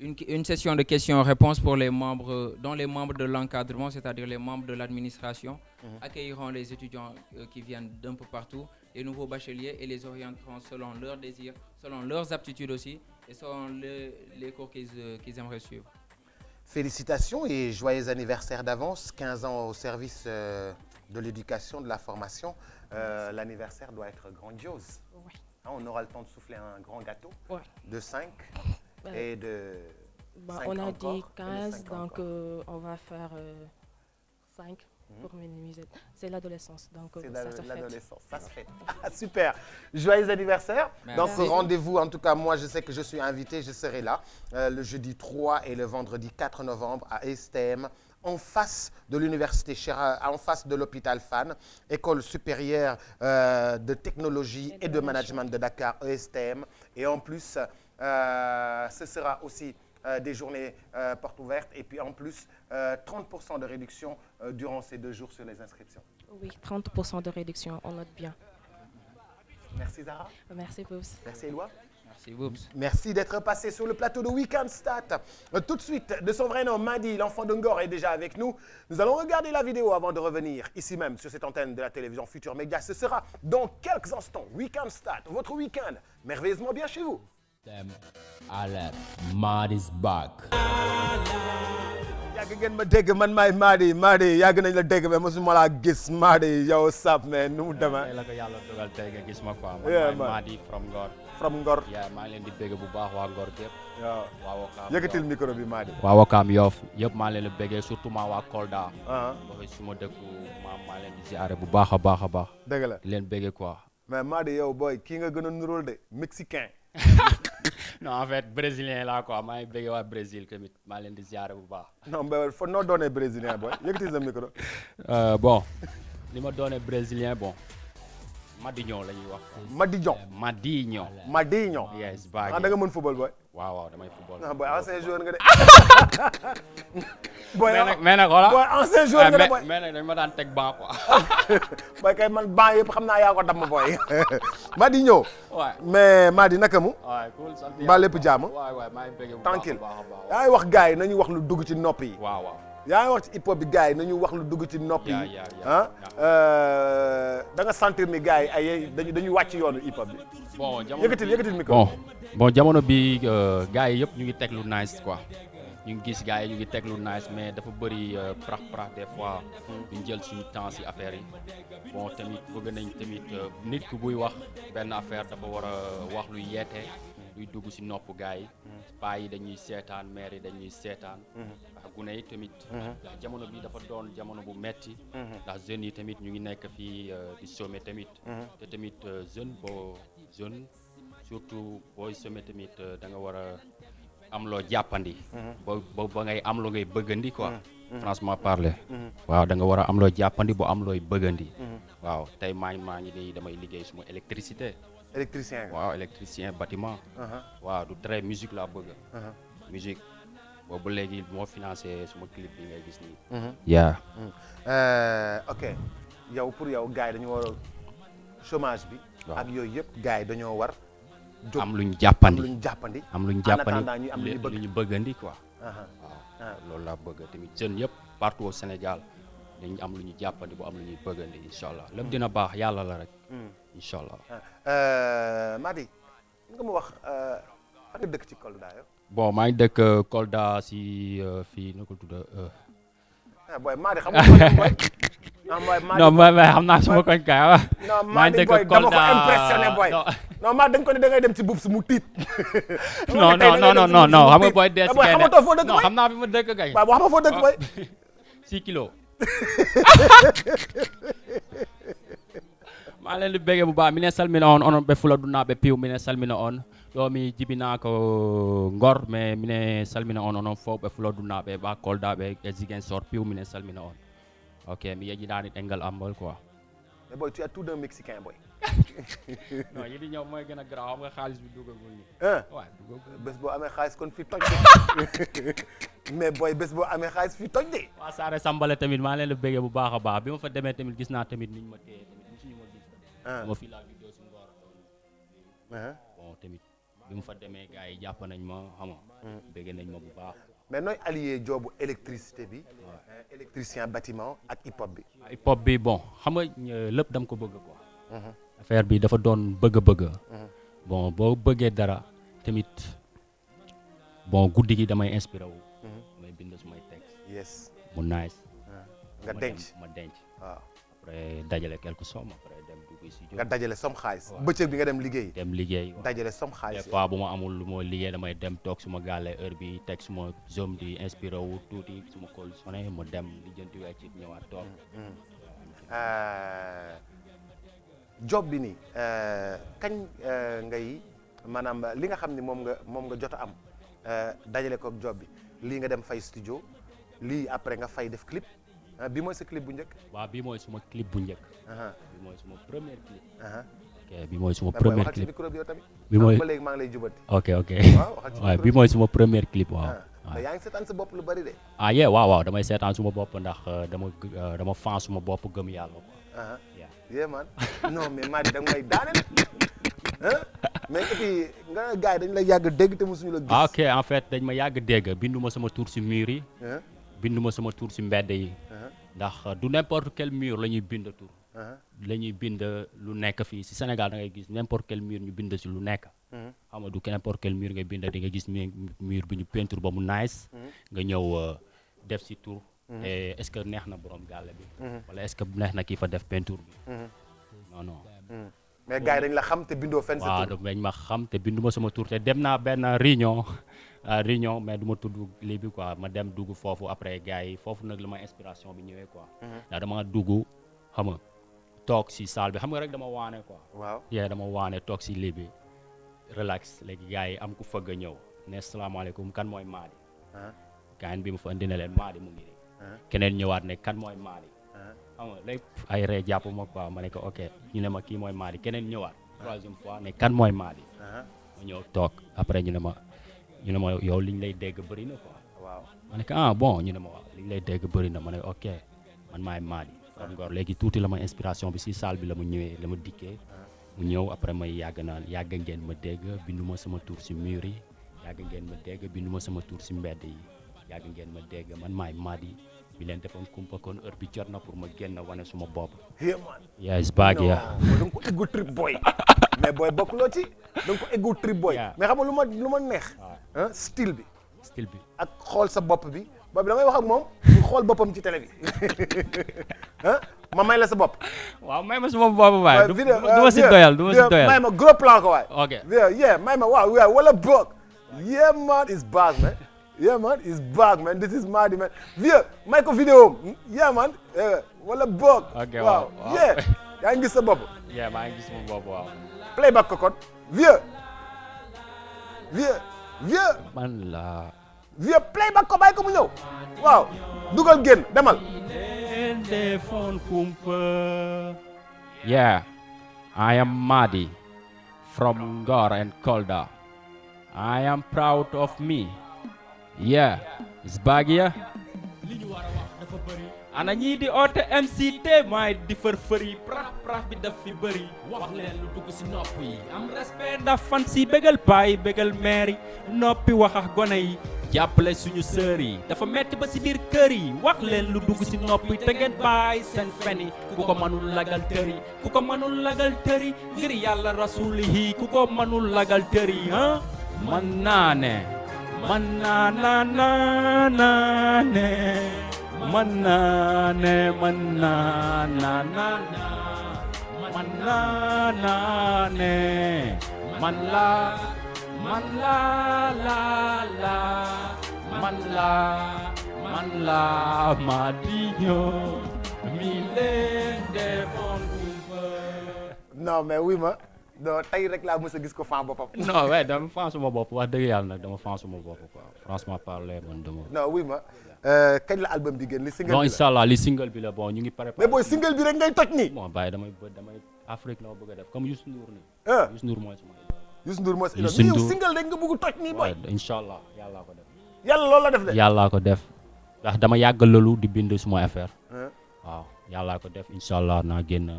une session de questions-réponses pour les membres, dont les membres de l'encadrement, c'est-à-dire les membres de l'administration, accueilleront les étudiants qui viennent d'un peu partout, les nouveaux bacheliers, et les orienteront selon leurs désirs, selon leurs aptitudes aussi, et selon les cours qu'ils aimeraient suivre. Félicitations et joyeux anniversaire d'avance. 15 ans au service de l'éducation, de la formation. L'anniversaire doit être grandiose. Ouais. Hein, on aura le temps de souffler un grand gâteau Ouais. de 5 et de Bah, 5 on a encore, dit et de 15, 5 donc encore. on va faire 5 pour minimiser. C'est l'adolescence, donc C'est ça se fête. l'adolescence, ça se fait. Ah, super. Joyeux anniversaire. Merci. Donc rendez-vous, en tout cas moi je sais que je suis invité, je serai là le jeudi 3 et le vendredi 4 novembre à ESTM, en face de l'université en face de l'hôpital Fann, école supérieure de technologie et de management de Dakar, ESTM. Et en plus, ce sera aussi des journées portes ouvertes et puis en plus 30% de réduction durant ces 2 jours sur les inscriptions. Oui, 30% de réduction, on note bien. Merci Zara. Merci, Boubs. Merci Éloi. Merci, Boubs. Merci d'être passé sur le plateau de Weekend Stat. Tout de suite, de son vrai nom, Madi, l'enfant de Ngor, est déjà avec nous. Nous allons regarder la vidéo avant de revenir ici même sur cette antenne de la télévision Futur Média. Ce sera dans quelques instants. Weekend Stat, votre week-end merveilleusement bien chez vous. Alert, Mad is back. yàgg ngeen ma dégg man maay Madi yàgg nañ la dégg mais mosuma laa gis Madi yow sap mais nu mu demee. tey la ko yàlla dogal tey nga gis ma quoi. Yeah, man man. Madi from Ngor. from Ngor. yaa maa ngi leen di bégg bu baax waa Ngor gépp. waaw waa Wakaam yëkkatil micro bi Madi. waa Wakaam Yoff yëpp maa leen di béggee surtout maa waa Kolda. waxee suma dëkku maa leen di ziare bu baax a baax a baax. dëgg la di leen béggee quoi. mais Madi yow booy kii nga gën a nuróol de mexicain. non en fait brésilien laa quoi maa ngi béggee waa Brésil tamit maa leen di ziare bu baax. non mais fo noo doonee brésilien booy yëkkatil sa micro. bon li ma doonee brésilien bon Madinho la ñuy wax. Madinho. yes baa ah da nga mën football booy. waaw damay football. ah booy ancien joueur nga de. booy mais nag voilà. booy ancien joueur nga de booy. mais nag dañ ma daan teg ban quoi. booy kay man ban yëpp xam naa yaa ko damm booy. Madinho. waay mais Madi naka mu. waay cool sant yàlla. mbaa lépp jàmm. waay maa ngi bëgg bu tranquille baax a baax. yaa ngi wax gars yi nañu wax lu dugg ci nopp yi. waaw yaa ngi wax ci hip hop bi gars yi nañu wax lu dugg ci nopp yi. yaa da nga sentir ni gars yi ay dañuy wàcc yoonu hip hop bi. bon jamono yëkkatil micro. bon jamono bi gars yi yëpp ñu ngi teg lu nice quoi ñu ngi gis gars yi ñu ngi teg lu nice mais dafa bëri prax des fois duñ jël suñu temps si affaire yi bon tamit bëgg nañ tamit nit ku buy wax benn affaire dafa war a wax luy yeete luy dugg si nopp gars yi paa yi dañuy seetaan mère yi dañuy seetaan ndax gune yi tamit ndax jamono bi dafa doon jamono bu metti ndax jeunes yi tamit ñu ngi nekk fii di sommet tamit te tamit jeune surtout booy sommet tamit da nga war a am loo jàppandi ba ngay am loo ngay bëggandi quoi franchement parler waaw da nga war a am loo jàppandi bu am looy bëggandi waaw tey maa ngi nii damay liggéey suma électricité électricien nga. waaw électricien bâtiment waaw du très musique laa bëgg musique boobu léegi moo financé suma clip bi ngay gis nii yaa ok yow pour yow gars yi dañu war a chômage bi ak yooyu yëpp gars yi dañoo war jóg am luñ jàppandi am luñ jàppandi en attendant ñu am lu ñu bëggandi quoi waaw loolu laa bëgg tamit jeunes yëpp partout au Sénégal dañu am lu ñu jàppandi bu am lu ñuy bëggandi incha allah lépp dina baax yàlla la rek incha allah Madi nga ma wax fan nga dëkk ci Kolda yow. bon maa ngi dëkk Kolda si fii nu ko tudda booy Madi xam nga booy non mais xam naa suma koñ kay wa non Madi booy dama ko impressionné booy non Madi dañ ko ne da ngay dem ci buub su mu tiit non xam nga booy des booy xamatoo foo dëkk non xam naa fi ma dëkk kay waaw boo xam nga foo dëkk booy 6 kilos maa leen di bëggee bu baax minen salmina on onon ɓe Fuladunaaɓe piiw minen salmina on ɗo mi jibinaako Ngor mais minen salmina on onon fof ɓe Fuladunaaɓe ɓa Koldaɓe e Ziguinchor piiw minen salmina on ok mi yeƴinaani ɗengal ambal quoi mais boy tu as tout d'un Mexicain boy. non yi di ñëw mooy gën a garaaw xam nga xaalis bi duggagul ni waaw duggagul bés boo amee xaalis kon fi toj de mais boy bés boo amee xaalis fi toj de. waa Saare Sambale tamit maa leen di bëggee bu baax a baax bi ma fa demee tamit gis naa tamit niñ ma téye tamit musuñu ma gis ma fii laa juddoo si Ngor bon tamit bi mu fa demee gars yi jàpp nañ ma xam nga bëgg nañ ma bu baax mais nooy allier joobu électricité bi électricien bâtiment ak hip hop bi. hip hop bi bon xam nga lépp dama ko bëgg quoi affaire bi dafa doon bëgg-bëgg bon boo bëggee dara tamit bon guddi gi damay inspiré wu damay bind sumay texte yes mu nice nga denc ma denc waaw après dajale quelque somme après dem dugg si nga dajale som xaalis bëccëg bi nga dem liggéey. dem liggéey dajale som xaalis. des fois bu ma amul lu ma liggéey damay dem toog suma gaale heure bi teg suma zoom di inspiré wu tuuti suma col sonné ma dem lijjanti weccit ñëwaat toog job bi nii kañ ngay maanaam li nga xam ni moom nga jot a am dajale ko job bi lii nga dem fay studio lii après nga fay def clip bi mooy sa clip bu njëkk. waaw bii mooy suma clip bu njëkk. bi mooy suma premier clip. ok bi mooy suma mais premier waxal ci clip. micro bi yow tamit. bi mooy ba léegi maa ngi lay jubati. ok ok waaw waxal ci waaw micro bi mooy suma premier clip waaw. mais yaa ngi seetaan sa bopp lu bari de. ah yeah waaw damay seetaan suma bopp ndax dama fan suma bopp gëm yàlla quoi. yeah man non mais Mady da nga may daaneel mais et puis nga gars yi dañu lay yàgg dégg te mosuñu la gis. ah ok en fait dañ ma yàgg dégg binduma sama tour si mur yi. binduma sama tour si mbedd yi. ndax du n'importe quel mur la ñuy bind tour. la ñuy bind lu nekk fii si Sénégal da ngay gis n'importe quel mur ñu bind si lu nekk. xam nga du n'importe quel mur ngay bind di nga gis mur bi ñu peinture ba mu nice. nga ñëw def si tour. et est-ce que neex na borom gàlle bi. wala est-ce que neex na kii fa def peinture bi. non non. mais gars yi dañ la xam te bindoo fenn sa tur. waaw dañ ma xam te binduma sama tur te dem naa benn réunion mais du ma tudd lii bi quoi ma dem dugg foofu après gars yi foofu nag la ma inspiration bi ñëwee quoi. ndax dama dugg xam nga toog si salle bi xam nga rek dama waane quoi. waaw yee dama waane toog si lii bi relax léegi gars yi am ku fëgg a ñëw ne salaamaaleykum kan mooy Mady. gaañ bi mu fa indi na leen Mady mu ngi nii. keneen ñëwaat ne kan mooy Mady. xam nga léegi ay ree jàpp ma quoi ma ne ko ok ñu ne ma kii mooy Mady keneen ñëwaat troisième fois ne kan mooy Mady. ma ñëw toog après ñu ne ma yow liñ lay dégg bëri na quoi. waaw ma ne ko ah bon ñu ne ma waaw liñ lay dégg bëri na ma ne ok man maay Mady. from Ngor léegi tuuti la ma inspiration bi si salle bi la mu ñëwee la ma dikkee. mu ñëw après may yàgg ngeen ma dégg binduma sama tur si mur yi yàgg ngeen ma dégg binduma sama tur si mbedd yi yàgg ngeen ma dégg man maay Mady. bi leen defoon kumpa kon heure bi jot na pour ma génn wane suma bopp. yes baag ya. da nga ko eggu trip boy. mais boy bokkuloo ci. da nga ko eggu trip boy. mais xam nga lu ma neex. style bi. style bi ak xool sa bopp bi. boobu da ngay wax ak moom mu xool boppam ci télé bi ma may la sa bopp. waaw may ma suma bopp waay. du ma si doyal may ma gros plan ko waay. ok may ma waaw wala boog. yeah man is back man. Yeah man, he's back man. This is Mady man. Vieux, may ko vidéo. Yeah man. Wala boog. ok waaw yeah. yaa ngi gis sa bopp. yeah maa ngi gis sama bopp waaw. playback ko kon. Vieux. man la. Vieux playback ko bàyyi ko mu ñëw. waaw dugal génn demal. Defoon kumpa. yeah, I am Mady from Ngor and Kolda. I am proud of me. yeah it's back ya ana ñii di oote MCT maay di fërfëri praf bi daf fi bëri wax leen lu dugg si nopp yi am respect ndax fan si bégal paay bégal maire yi noppi wax ak gone yi jàppale suñu sœur yi dafa metti ba si biir kër yi wax leen lu dugg si nopp yi te ngeen bàyyi seen fen yi ku ko mënul lagal tëri ku ko mënul lagal tëri ngir yàlla rasulihi ku ko mënul lagal tëri man naa ne man naa ne man naa ne man naa ne man la Mady ñoo mi leen defoon kumpa non mais oui ma non tey rek laa mës a gis ko fan boppam. non ouais dama fan suma bopp wax dëgg yàlla nag dama fan suma bopp quoi franchement parler man dama. non oui ma kañ la album bi génn li single non bi la incha allah li single bi la bon ñu ngi préparé. mais booy single bi rek ngay toj nii. bon bàyyi damay Afrique la ma bëgg a def comme Youssou Ndour nii. ah Youssou Ndour mooy suma. Youssou Ndour moo si Youssou yow Ndour. single rek nga bëgg toj nii boy. incha allah yàllaa ko def. yàlla loolu la def de. yàllaa ko def ndax dama yàgg loolu di bind suma affaire. ah waaw yàllaa ko def incha allah naa génn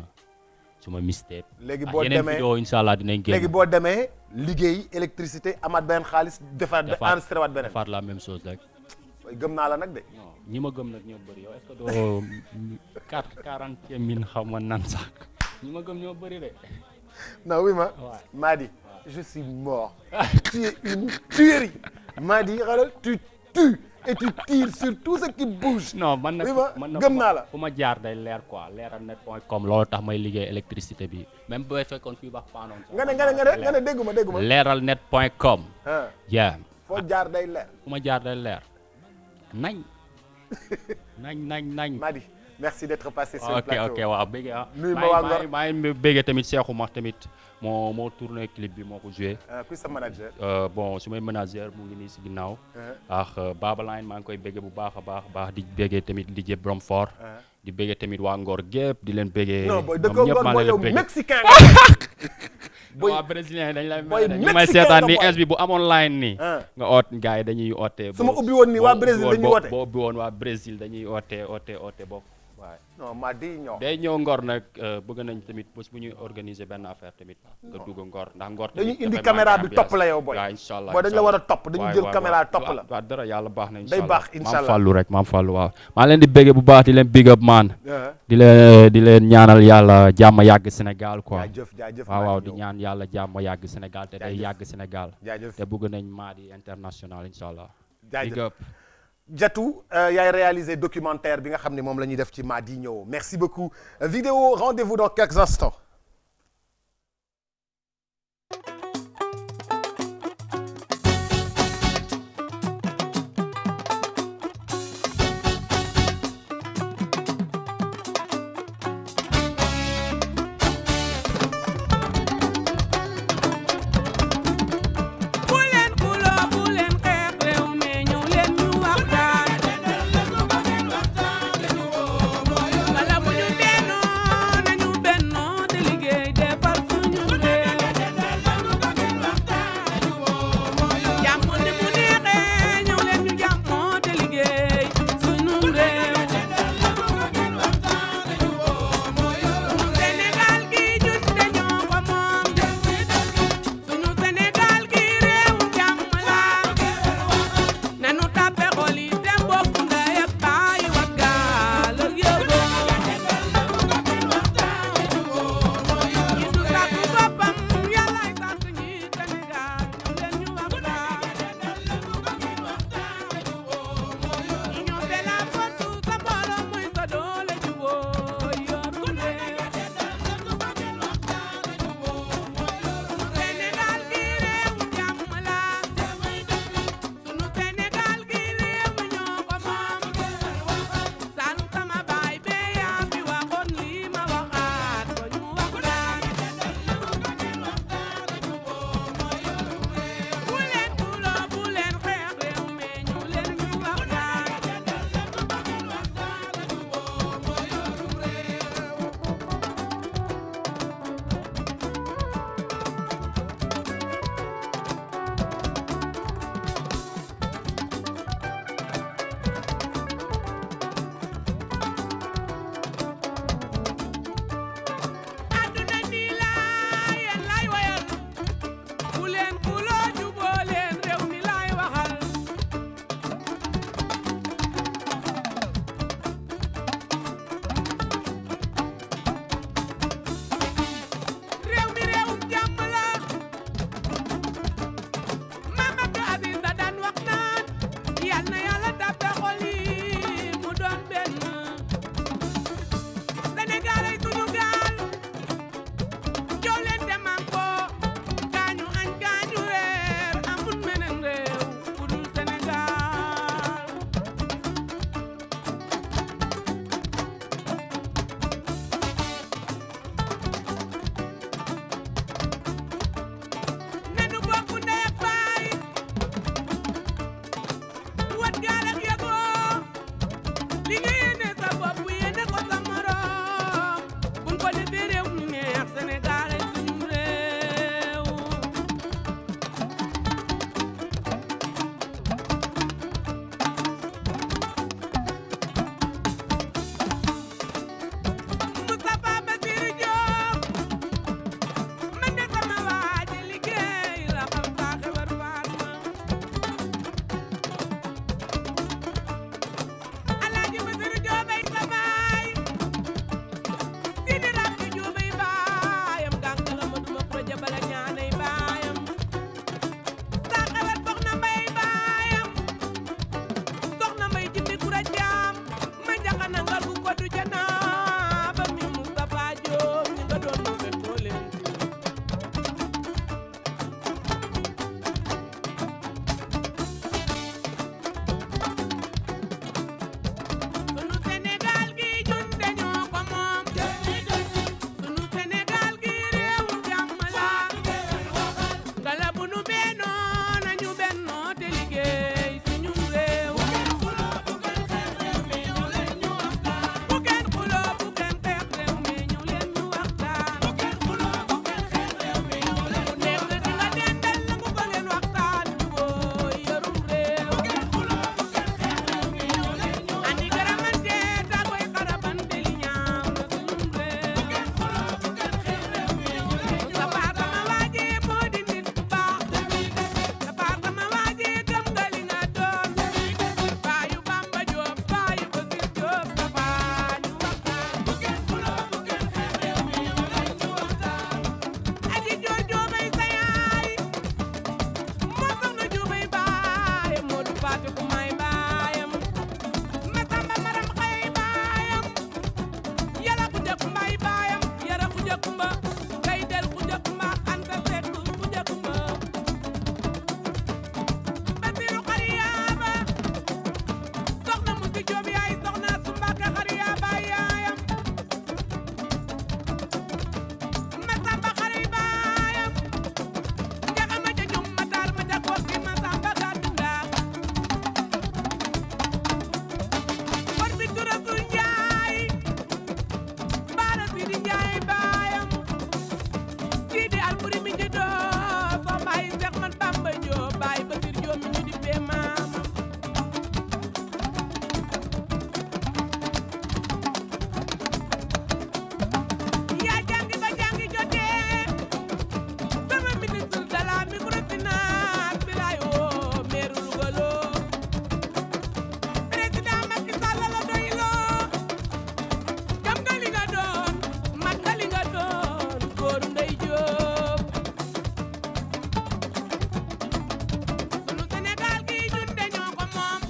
suma mistake. léegi ak boo yeneen demee vidéo incha allah dinañ génn. léegi boo demee liggéey électricité amaat beneen xaalis defaat enregistré waat beneen. defaat la même chose rek. waaye gëm naa la nag de. non ñi ma gëm nag ñoo bëri yow est-ce que doo 40 xaw ma nan sax ñi ma gëm ñoo bëri de. non oui ma Ouais. Mady je suis mort. Tu es une tuerie. Mady xoolal tu tues et tu tires sur tout ce qui bouge. non man nag oui ma man nag gëm naa la. fu ma jaar day leer quoi leeralnet.com loolu tax may liggéey électricité bi même bu fekkoon fii wax paanoon sax. nga ne dégguma. leeralnet.com. ah yeah foo jaar day leer. fu ma jaar day leer nañ. Mady merci d'être passé sur le plateau. ok waaw bëgg ah. nuyu ma waa Ngor maa ngi bëgg tamit Cheikhou Mar tamit moo tourné clip bi moo ko joué. kuy sa manager. bon su may manager mu ngi nii si ginnaaw. ak Babaline maa ngi koy bëgg bu baax a baax di bëggee tamit DJ Bromfort. di bëggee tamit waa Ngor gépp di leen bëggee. non booy dëggoo Ngor booy yow mexicain nga. booy waa brésilien dañ lay booy ñu may mexicain seetaan nga ni booy. ins bi bu amoon line nii. nga oot gars yi dañuy oote. su ma ubbi woon nii waa Brésil dañuy woote. boo ubbi woon waa Brésil dañuy oote bokk waaye. non Mady ñoo. day ñëw Ngor nag bëgg nañ tamit bés bu ñuy organiser benn affaire tamit nga dugg Ngor ndax Ngor dañuy tamit indi dafay caméra manqué bi topp la ambiance. yow boy. waaw incha allah booy dañ la war a topp dañuy jël caméra topp la. waaw dara yàlla baax na incha day allah baax incha allah maam Fallou rek maam Fallou waaw. maa leen di béggee bu baax di leen big up man. di leen ñaanal yàlla jàmm yàgg Sénégal quoi. jaajëf waaw di ñaan yàlla jàmm yàgg Sénégal te day Jaajëf. yàgg Sénégal. jaajëf te bëgg nañ Mady international incha allah. jaajëf. big up. Diatou yaay réalisé documentaire bi nga xam ne moom la ñuy def ci Mady ñëw merci beaucoup vidéo rendez-vous dans quelques instants. bu leen xuloo bu leen xeex réew mi ñëw leen ñu waxtaan bala bu ñu bennoo nañu bennoo te Khoudia Kumba ngay del Khoudia Kumba Anta Seck Khoudia Kumba Basiru Xariyaaba soxna Musi Joob yaay soxna Sumbaka Xariyaaba yaayam Masamba Xari baayam Njaga ma ca ñum Matar ma ca Kokki Masamba Gadunda War bi tura su Njaay Baara Sidi Njaay baayam Sidi Alburi mi ñu doo soo baay Seex man Bamba Joob baay Basir Joob mi ñu dippee maama yaa jàngi ba jàngi jotee sama ministre de la microfinance bi laay woo meeru Louga loo président Macky Sall la doyloo jam nga li nga doon mat nga li nga doon góoru Ndey Jóob sunu Sénégal gi ñun de ñoo ko moom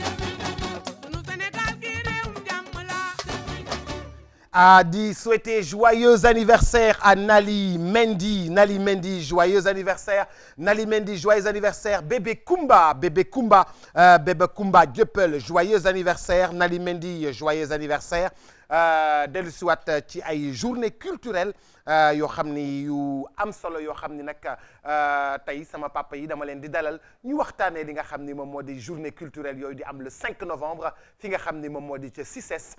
sunu Sénégal gi réewum jàmm la di souhaiter joyeux anniversaire à Nali Mendy. Nali Mendy, joyeux anniversaire. Nali Mendy, joyeux anniversaire. Bébé Kumba Dieuppeul, joyeux anniversaire. Nali Mendy, joyeux anniversaire. dellu si waat ci ay journée culturelle yoo xam ni yu am solo yoo xam ni nag tey sama papa yi dama leen di dalal ñu waxtaanee li nga xam ni moom moo di journée culturelle yooyu di am le 5 novembre fi nga xam ni moom moo di ca CICES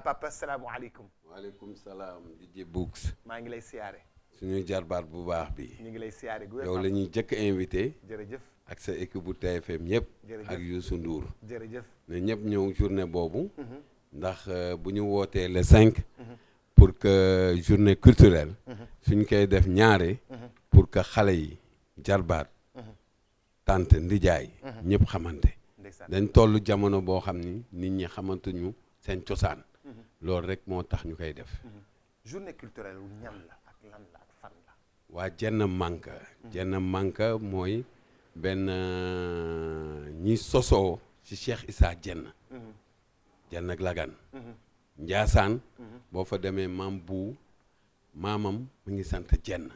papa salaamualeykum. waaleykum salaam DJ Books. maa ngi lay siyaare. suñu jarbaat bu baax bi. ñu ngi lay siyaare gu yow la ñuy jëkk invité. jërëjëf. ak sa équipe bu TFM yëpp. jërëjëf ak Youssou Ndour. jërëjëf. ne ñëpp ñëw journée boobu. ndax bu ñu wootee le 5. pour que journée culturelle. suñ koy def ñaare. pour que xale yi jarbaat. tante ndijaay. ñëpp xamante. dañ toll jamono boo xam ni nit ñi xamantuñu seen cosaan. loolu rek moo tax ñu koy def. journée culturelle ñan la ak lan la ak fan la. waa jenn manka jenn manka mooy benn ñi sosoo ci Cheikh Issa Jenn jenn ak Lagan Njaasaan boo fa demee maam bu maamam mi ngi sant jenn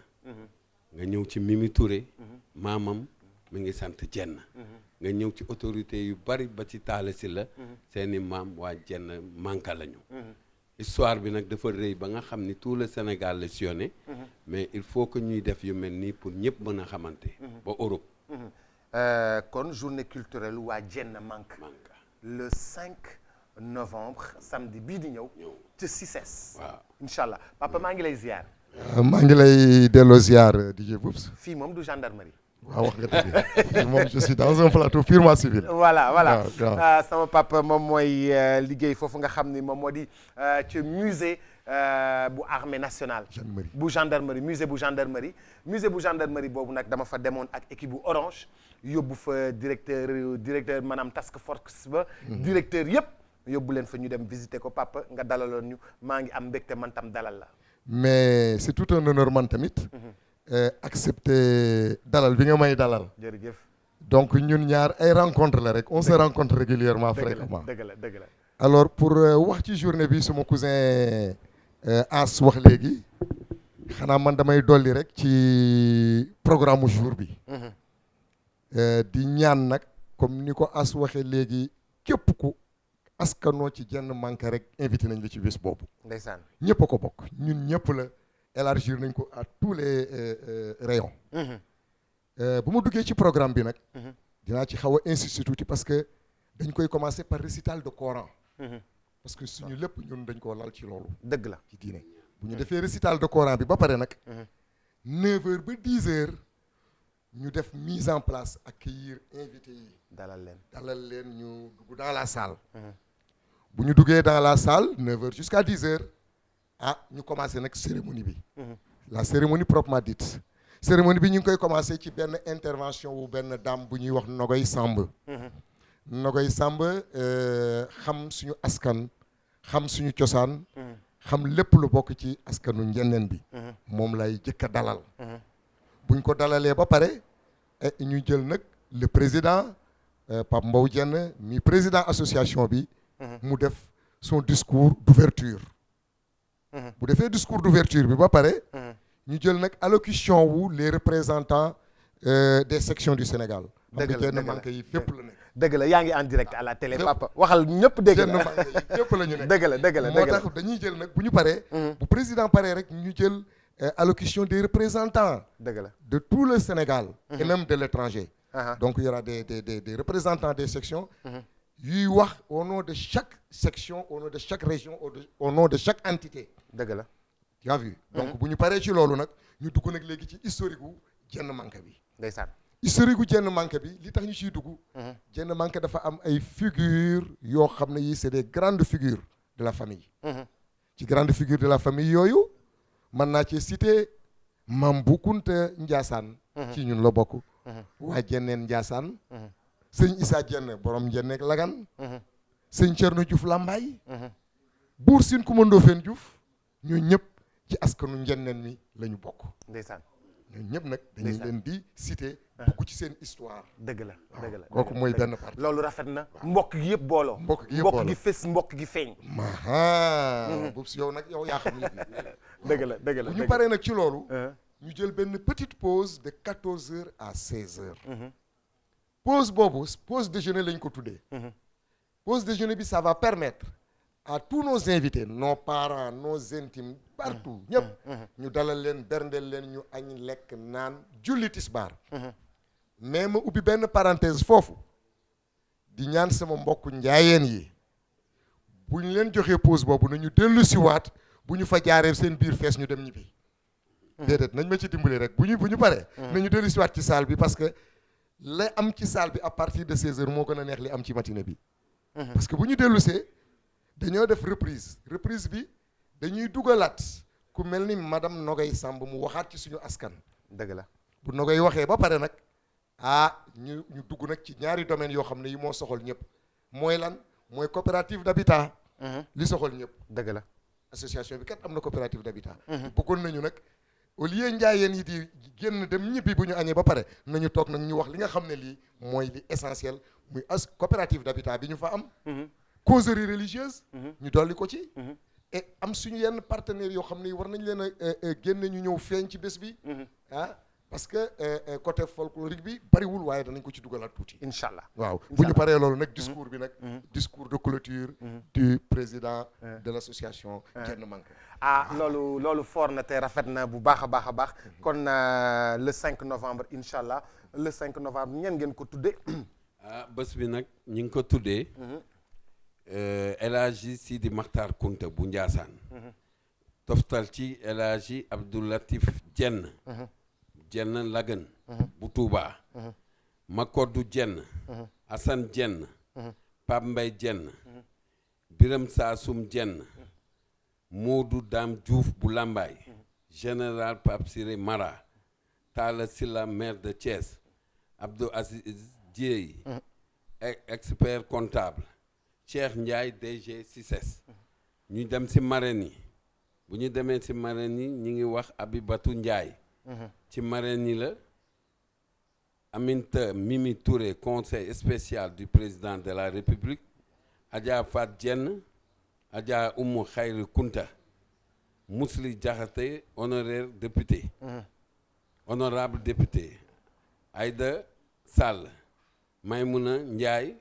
nga ñëw ci Mimi Touré maamam mi ngi sant jenn nga ñëw ci autorité yu bari ba ci Talla Sylla seeni maam waa jenn manka lañu histoire bi nag dafa rëy ba nga xam ni tout le Sénégal la sillonné mais il faut que ñuy def yu mel nii pour ñëpp mën a xamante ba Europe kon journée culturelle waa jenn manka le 5 novembre samedi bii di ñëw ci CICES waaw incha allah papa maa ngi lay ziar. maa ngi lay delloo ziar DJ Boubs. fii moom du gendarmerie. waaw wax nga dëgg moom je suis dans un plateau purement civil. voilà sama papa moom mooy liggéey foofu nga xam ni moom moo di ci musée bu armée nationale. bu gendarmerie musée bu gendarmerie boobu nag dama fa demoon ak équipe bu orange yóbbu fa directeur maanaam task force ba. directeur yëpp yóbbu leen fa ñu dem visiter ko papa nga dalaloon ñu maa ngi am mbégte man tam dalal la. mais c'est tout un honneur man tamit. accepter dalal bi nga may dalal. jërëjëf. donc ñun ñaar ay rencontre la rek on se rencontre régulièrement fréquemment. dëgg la. alors pour wax ci journée bi suma cousin As wax léegi xanaa man damay dolli rek ci programme jour bi. di ñaan nag comme ni ko As waxee léegi képp ku askanoo ci jenn manka rek invité nañ la ci bés boobu. ndeysaan ñëpp a ko bokk ñun ñëpp la. élargir nañ ko à tous les rayons. bu ma duggee ci programme bi nag. dinaa ci xaw a insister tuuti parce que dañ koy commencer par récital de Coran. parce que suñu lépp ñun dañ koo lal ci loolu. dëgg la ci diine bu ñu defee récital de Coran bi ba pare nag. 9h ba 10h ñu def mise en place accueillir invités yi. dalal leen ñu dugg dans la salle. bu ñu duggee dans la salle 9h jusqu'à 10h. ñu commencé nag cérémonie bi. la cérémonie proprement dite. cérémonie bi ñu ngi koy commencé ci benn intervention wu benn dame bu ñuy wax Nogoy Samb. Nogoy Samb xam suñu askan xam suñu cosaan. xam lépp lu bokk ci askanu njenneen bi. moom lay jëkk a dalal. buñ ko dalalee ba pare ñu jël nag le président Pape Mbow Dieng mi président association bi. mu def son discours d'ouverture bu defee discours d'ouverture bi ba pare ñu jël nag allocution wu les représentants des sections du Sénégal. dëgg la jenn manqué yi fépp la nekk. dëgg la yaa ngi en direct à la télé papa waxal ñëpp dégg jenn la manqué yi fépp la ñu nekk. dëgg la dëgg la moo tax dañuy jël nag bu ñu paree. bu président paree rek ñu jël allocution des représentants. dëgg la de tout le Sénégal. et même de l'étranger. donc il y aura des représentants des sections. yuy wax au nom de chaque section au nom de chaque région au nom de chaque entité. dëgg la tu as vu. donc bu ñu paree ci loolu nag ñu dugg nag léegi ci historique gu jenn manqué bi. ndeysaan historique gu jenn manqué bi li tax ñu ciy dugg. jenn manqué dafa am ay figures yoo xam ne yi c'est des grandes figures de la famille. ci grandes figures de la famille yooyu mën naa ci citer Mame Bou Kounta Ndiassane. ci ñun la bokk. waa Jenneen Ndiassane. sëñ Issa Dieng borom Jenneek Lagan. sëñ Thierno Diouf Lambaye. Buur Sine Coumba Ndoffène Diouf ñoo ñëpp ci askanu Njenneen mi la ñu bokk. ndeysaan ñun ñëpp nag dañuy leen di citer dugg ci seen histoire. dëgg la dëgg la kooku mooy benn partie. loolu rafet na mbokk gi yëpp booloo. mbokk gi yëpp booloo mbokk gi fës mbokk gi feeñ. boobu si yow nag yow yaa xam léegi. dëgg la dëgg la bu ñu paree nag ci loolu. ñu jël benn petite pause de 14h à 16h. pause boobu pause déjeuner lañ ko tuddee. pause déjeuner bi ça va permettre à tous nos invités nos parents nos intimes partout ñëpp. ñu dalal leen berndeel leen ñu añ lekk naan julli tisbaar. mais ma ubbi benn parenthèse foofu di ñaan sama mbokk njaayeen yi bu ñu leen joxee pause boobu nañu dellu siwaat bu ñu fa jaaree seen biir fees ñu dem ñibbi. déedéet nañ ma ci dimbali rek bu ñu paree. nañu dellu siwaat ci salle bi parce que la am ci salle bi à partir de 16h moo gën a neex li am ci matinée bi. parce que bu ñu dellusee dañoo def reprise bi dañuy dugalaat ku mel ni madame Nogay Samb mu waxaat ci suñu askan. dëgg la bu Nogay waxee ba pare nag ñu dugg nag ci ñaari domaines yoo xam ne yi moo soxal ñëpp mooy lan mooy coopérative d'habitat. li soxal ñëpp. dëgg la association bi kat am na coopérative d'habitat. bëggoon nañu nag au lieu njaayeen yi di génn dem ñibbi bu ñu añee ba pare nañu toog nag ñu wax li nga xam ne lii mooy li essentiel muy coopérative d'habitat bi ñu fa am. causerie religieuse. ñu dolli ko ci. et am suñu yenn partenaires yoo xam ne war nañ leen a génne ñu ñëw feeñ ci bés bi. parce que côté folklorique bi bariwul waaye danañ ko ci dugalaat tuuti. incha allah waaw bu ñu paree loolu nag discours bi nag. discours de clôture. du président de l'association Jenn Manqué. loolu fort na te rafet na bu baax a baax a baax kon le 5 novembre incha allah le 5 novembre ñan ngeen ko tuddee. bés bi nag ñu ngi ko tuddee. El Hadji Sidi Makhtar Kounta bu Ndiassane. toftal ci El Hadji Abdou Latif Dieng. Jenn Lagan. bu Touba. Makodou Dieng. Assane Dieng. Pape Mbaye Dieng. Biram Sassoum Dieng. Modou Dame Diouf bu Lambaye. Général Pape Siré Mara. Talla Silla maire de Thiès. Abdou Aziz Dieye. expert comptable. Cheikh Ndiaye DG CICES. ñu dem ci marraines yi bu ñu demee ci marraines yi ñu ngi wax Abibatou Ndiaye. ci marraines yi la Aminata Mimi Touré conseil spécial du président de la République. Adja Fat Dieng. Adja Oumou Khayri Kounta. Mousli Diakhaté honoraire député. honorable député. Aïda Sall. Maymouna Ndiaye.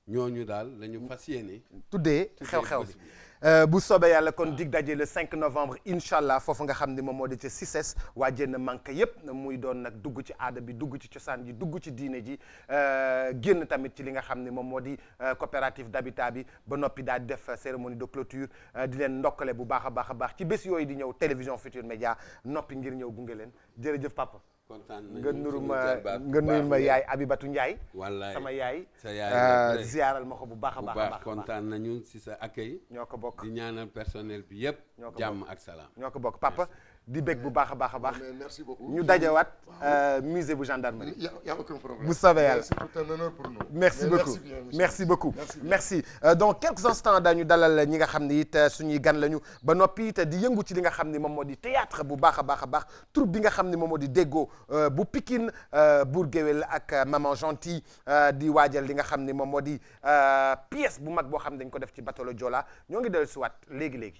ñooñu daal la ñu fas yéene. tuddee xew-xew bi bu soobee yàlla kon dig daje le 5 novembre incha allah foofu nga xam ni moom moo di ca CICES waa Jenn Manqué yépp muy doon nag dugg ci aada bi dugg ci cosaan ji dugg ci diine ji génn tamit ci li nga xam ni moom moo di coopérative d'habitat bi ba noppi daal di def cérémonie de clôture di leen ndokkale bu baax a baax ci bés yooyu di ñëw télévision Futurs Médias noppi ngir ñëw gunge leen jërëjëf papa. kontaan nga nuru ma yaay Abibatou Ndiaye. wallaay sama yaay. sa yaay ziyaaral ma ko bu baax a baax kontaan nañu ci sa accueil. ñoo ko bokk di ñaanal personnel bi yëpp. jàmm ak salaam. ñoo ko bokk papa di bég bu baax a baax. merci beaucoup ñu dajewaat musée bu gendarmerie. y a aucun problème. bu soobee yàlla c'est un honneur pour nous. merci beaucoup merci dans quelques instants dañu dalal ñi nga xam ni it suñuy gan lañu ba noppi it di yëngu ci li nga xam ni moom moo di théâtre bu baax a baax troupe bi nga xam ni moom moo di déggoo bu Pikine Bour Gueweul ak Maman Gentille di waajal li nga xam ni moom moo di pièce bu mag boo xam ne dañ ko def ci bateau le Joola ñoo ngi dellu si waat léegi.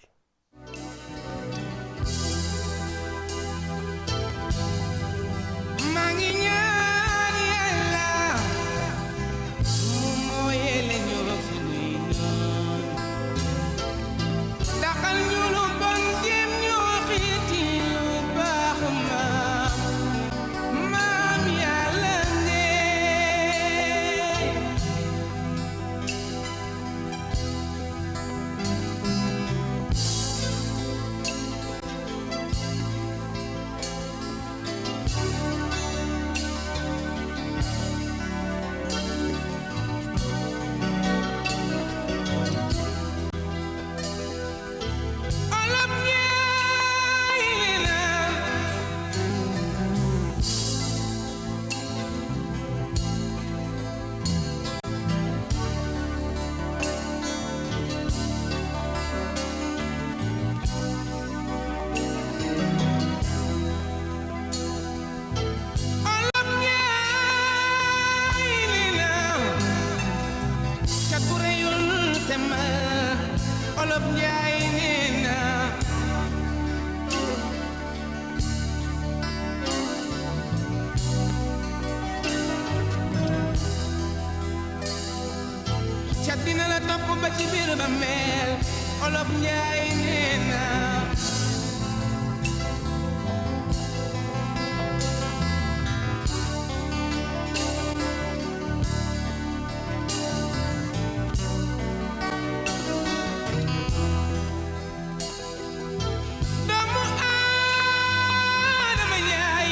ba ci biir ba mel olof njaay nee na doomu aadama njaay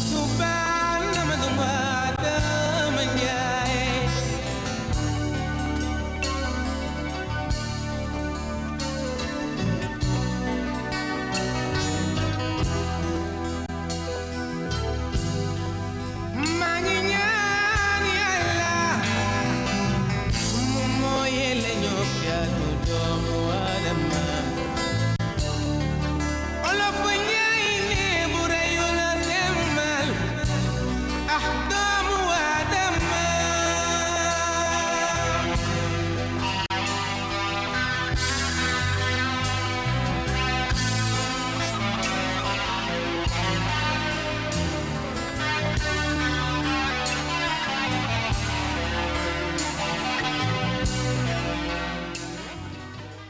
subaan dama doomu aadama njaay maa ngi ñaan yàlla mu mooye la ñoo fiatu doomu aadama olof ñaay ne bu reyu la semmal ah doomu aadama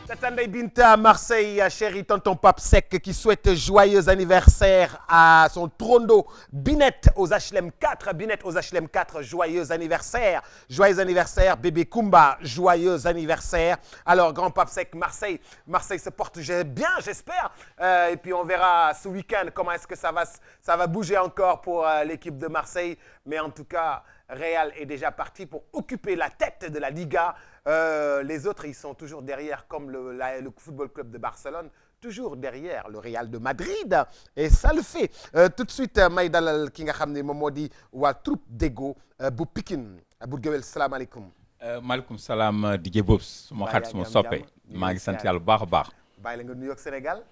Tata Ndeye Binta Marseille, chérie tonton Pape Seck qui souhaite joyeux anniversaire à son trondo Binette aux HLM 4. Binette aux HLM 4, joyeux anniversaire. Joyeux anniversaire, bébé Kumba, joyeux anniversaire. Alors, grand Pape Seck, Marseille se porte bien, j'espère. Et puis, on verra ce week-end comment est-ce que ça va bouger encore pour l'équipe de Marseille. Mais en tout cas, Real est déjà parti pour occuper la tête de la Liga. Les autres, ils sont toujours derrière, comme le Football Club de Barcelone, toujours derrière le Real de Madrid. Et ça le fait. Tout de suite, may dalal ki nga xam ne moom moo di waa troupe Déggo bu Pikine bu Géwél salaamaaleykum. maaleykum salaam DJ Bobs. suma xarit suma soppe maa ngi sant yàlla bu baax a baax. bàyyi la nga nuyoog Sénégal.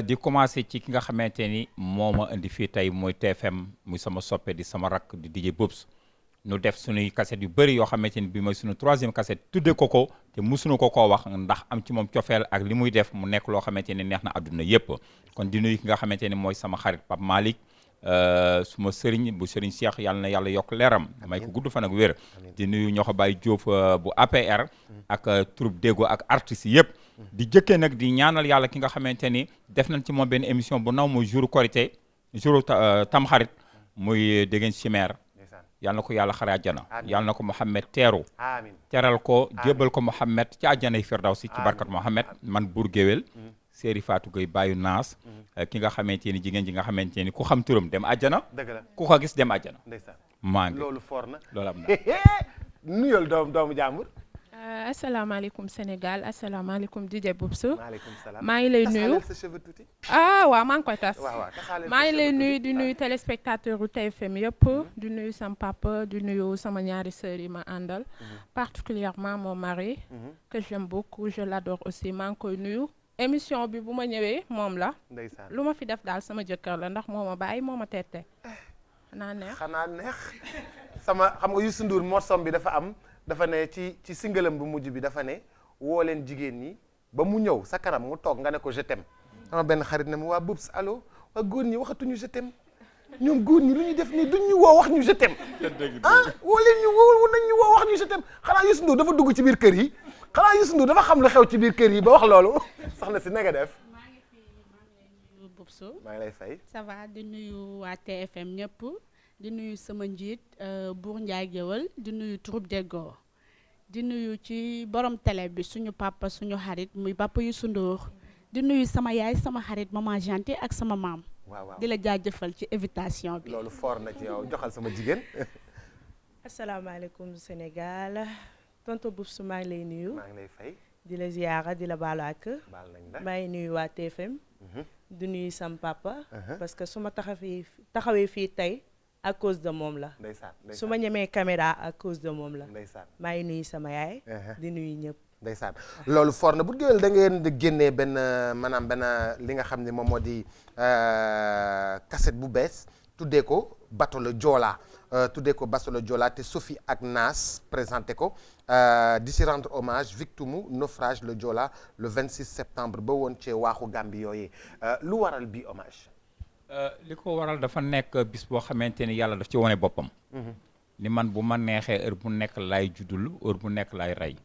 di commencé ci ki nga xamante ni moo ma indi fii tey mooy TFM muy sama soppe di sama rakk di DJ Bobs. nu def suñuy cassette yu bëri yoo xamante ni bi mooy suñu 3e cassette tudde ko te musuñu ko koo wax ndax am ci moom cofeel ak li muy def mu nekk loo xamante ni neex na àdduna yépp kon di nuyu ki nga xamante ni mooy sama xarit Pape Malick suma sëriñ bu sëriñ Cheikh yàlla na yàlla yokk leeram may ko gudd fan ak wér di nuyu ñoo ko Baye Diop bu APR ak troupe Déggo ak artistes yëpp di jëkkee nag di ñaanal yàlla ki nga xamante ni def nañ ci moom benn émission bu naw muy jour Korité jour Tamxarit muy Déguène Chimère yàlla na ko yàlla xare àjjana yàlla na ko Mouhamed teeru teral ko jébal ko Mouhamed ci àjjanay Firdawsi ci barkat Mouhamed man Bour Guéwél Séeri Fatou Gueye bàyyu naas ki nga xamante ni jigéen ji nga xamante ni ku xam turam dem àjjana ku ko gis dem àjjana maa ngi loolu for na loolu am na nuyal doomu jàmbur. asalaamaaleykum Sénégal asalaamaaleykum DJ Bobs. maaleykum salaam maa ngi lay nuyu. waaw maa ngi koy tas. maa ngi lay nuyu di nuyu téléspectateur u TFM yëpp. di nuyu sama papa di nuyu sama ñaari sœurs yi ma àndal. particulièrement mon mari. que j'aime beaucoup je l'adore aussi maa ngi koy nuyu. émission bi bu ma ñëwee moom la. ndeysaan lu ma fi def daal sama jëkkër la ndax moo ma bàyyi moo ma tette. xanaa neex. sama xam nga Youssou Ndour morsom bi dafa ne ci singalam bu mujj bi dafa ne woo leen jigéen ñi ba mu ñëw sa kanam mu toog nga ne ko je t'aime sama benn xarit ne mu waa Bobs allo waa góor ñi waxatuñu je t'aime ñoom góor ñi lu ñuy def nii duñ ñu woo wax ñu je t'aime woo leen ñu woo nañ ñu woo wax ñu je t'aime xanaa Youssou Ndour dafa dugg ci biir kër yi xanaa Youssou Ndour dafa xam lu xew ci biir kër yi ba wax loolu soxna si nanga def maa ngi nuyu Bobs maa ngi lay fay ça va di nuyu waa TFM ñëpp di nuyu sama njiit Bour Ndiaye Géwël di nuyu troupe Déggo di nuyu ci borom télé bi suñu papa suñu xarit muy papa Youssou Ndour di nuyu sama yaay sama xarit maman Janté ak sama maam. waaw di la jaajëfal ci invitation bi. loolu fort na ci yow joxal sama jigéen. asalaamaaleykum Sénégal tonton Bobs maa ngi lay nuyu. maa ngi lay fay. di la ziyaara di la baalu ak. baal nañ la maa ngi nuyu waa TFM. di nuyu sam papa. parce que su ma taxawee fii tey. à cause de moom la. ndeysaan su ma ñemee caméra à cause de moom la. ndeysaan maa ngi nuyu sama yaay. di nuyu ñëpp. ndeysaan loolu for na bu géwél da ngeen di génnee benn maanaam benn li nga xam ne moom moo di cassette bu bees tuddee ko Bateau le Joola te Sophie ak Nas présenté ko di si rendre hommage victime naufrage le Joola le 26 septembre ba woon ci waaxu Gambie yooyee lu waral bi hommage. li ko waral dafa nekk bis boo xamante ni yàlla daf ci wane boppam. ni man bu ma neexee heure bu nekk laay juddul heure bu nekk laay rey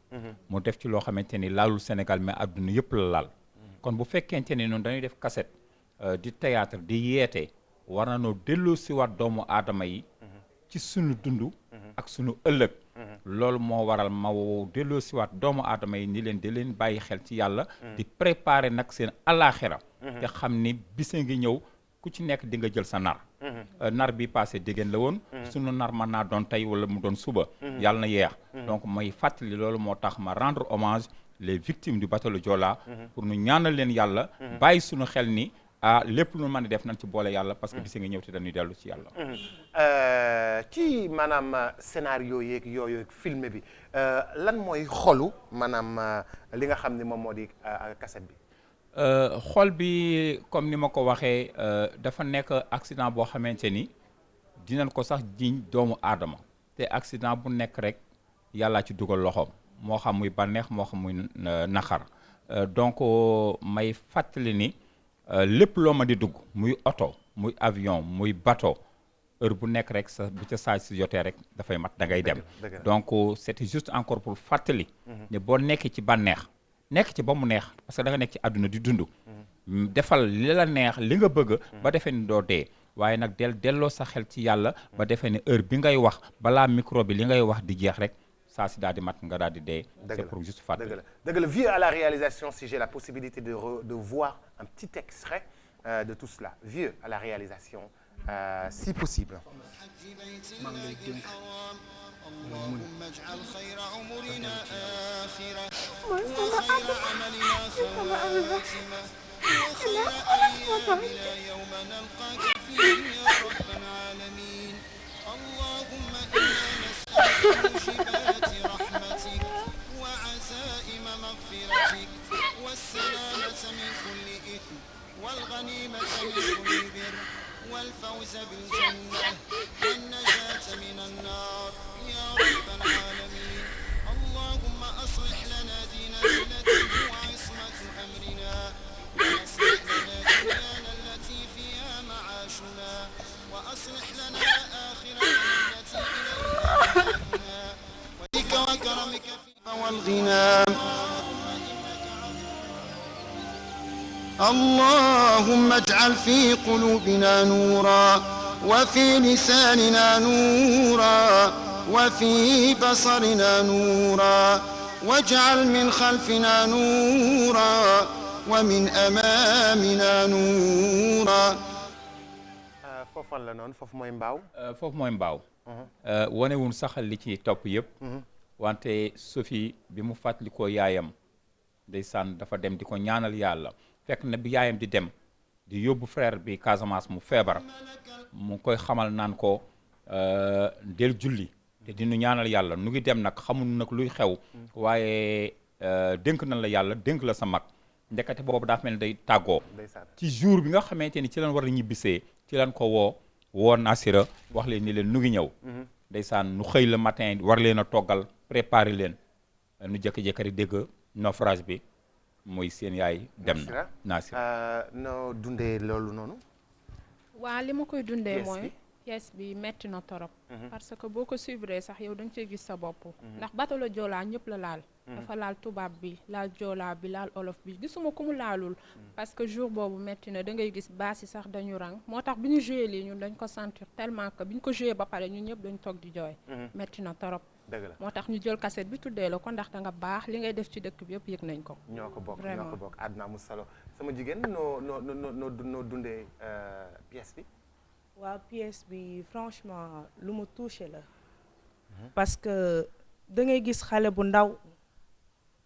mu def ci loo xamante ni laalul Sénégal mais àdduna yëpp la laal kon bu fekkente ni noonu dañuy def cassette di théâtre di yeete war na noo delloo si waat doomu aadama yi ci sunu dund ak sunu ëllëg loolu moo waral ma delloo si waat doomu aadama yi ni leen di leen bàyyi xel ci yàlla di préparer nag seen alaaxira te xam ni bisa ngi ñëw ku ci nekk di nga jël sa nar nar bi passé diggéen la woon sunu nar mën naa doon tey wala mu doon suba yàlla na yeex donc may fàttali loolu moo tax ma rendre hommage les victimes du bateau le Joola pour nu ñaanal leen yàlla bàyyi sunu xel ni lépp lu mën a def nañ ci boole yàlla parce que bisa ngi ñëw te dañuy dellu ci yàlla ci maanaam scénario yeeg yooyu film bi lan mooy xolu maanaam li nga xam ne moom moo di cassette bi xol bi comme ni ma ko waxee dafa nekk accident boo xamante ni dinañ ko sax jiñ doomu aadama te accident bu nekk rek yàllaa ci dugal loxoom moo xam muy bànneex moo xam muy naxar donc may fàttali ni lépp loo ma di dugg muy oto muy avion muy bateau heure bu nekk rek sa bu ca saa si jotee rek dafay mat da ngay dem donc c'était juste encore pour fàttali ne boo nekkee ci bànneex nekk ci ba mu neex parce que da nga nekk ci àdduna di dund defal li la neex li nga bëgg ba defee ni doo dee waaye nag delloo sa xel ci yàlla ba defee ne heure bi ngay wax balaa micro bi li ngay wax di jeex rek saa si daal di mat nga daal di dee c'est pour juste fàttali dëgg la vieux à la réalisation si j'ai la possibilité de voir un petit extrait de tout cela vieux à la réalisation si possible اللهم اجعل خير عمرنا آخرة وخير عملنا خواتمة وخير أيامنا يوم نلقاك فيه يا رب العالمين اللهم إنا نسألك موجبات رحمتك وعزائم مغفرتك والسلامة من كل إثم والغنيمة من كل بر والفوز بالجنة والنجاة من النار يا رب العالمين اللهم أصلح لنا ديننا الذي هو عصمة أمرنا وأصلح لنا دنيانا التي فيها معاشنا وأصلح لنا آخرتنا التي إليها معادنا وبك وكرمك والغنى اللهم اجعل في قلوبنا نورا وفي لساننا نورا وفي بصرنا نورا واجعل من خلفنا نورا ومن أمامنا نورا foofu la noonu foofu mooy mbaaw foofu mooy mbaaw wanewun sax li ci topp yëpp wante Sophie bi mu fàttalikoo yaayam ndeysaan dafa dem di ko ñaanal yàlla fekk na bi yaayam di dem di yóbbu frère bi Casamance mu feebar mu koy xamal naan ko del julli te dinu ñaanal yàlla nu ngi dem nag xamul nag luy xew waaye dénk na la yàlla dénk la sa mag ndekete boobu dafa mel ni day tàggoo ci jour bi nga xamante ni ci lan war a ñibbisee ci lan ko woo Nasira wax leen ni leen nu ngi ñëw ndeysaan nu xëy le matin war leen a toggal préparer leen nu jékki-jékki rek dégg naufrage bi mooy seen yaay dem na Nasira noo dundee loolu noonu waa li ma koy dundee mooy pièce bi metti na torop parce que boo ko suivre sax yow da nga cee gis sa bopp ndax bateau le Joola ñëpp la laal dafa laal tubaab bi laal Joola bi laal olof bi gisuma ku mu laalul parce que jour boobu metti na da ngay gis baas yi sax dañu rang moo tax bi ñu joué lii ñun dañ ko sentir tellement que bi ñu ko joué ba pare ñun ñëpp dañ toog di jooy metti na torop dëgg la moo tax ñu jël cassette bi tuddee la ko ndax da nga baax li ngay def ci dëkk bi yëpp yëg nañ ko ñoo ko bokk àdduna mu solo sama jigéen noo dundee pièce bi waaw pièce bi franchement lu ma touché la parce que da ngay gis xale bu ndaw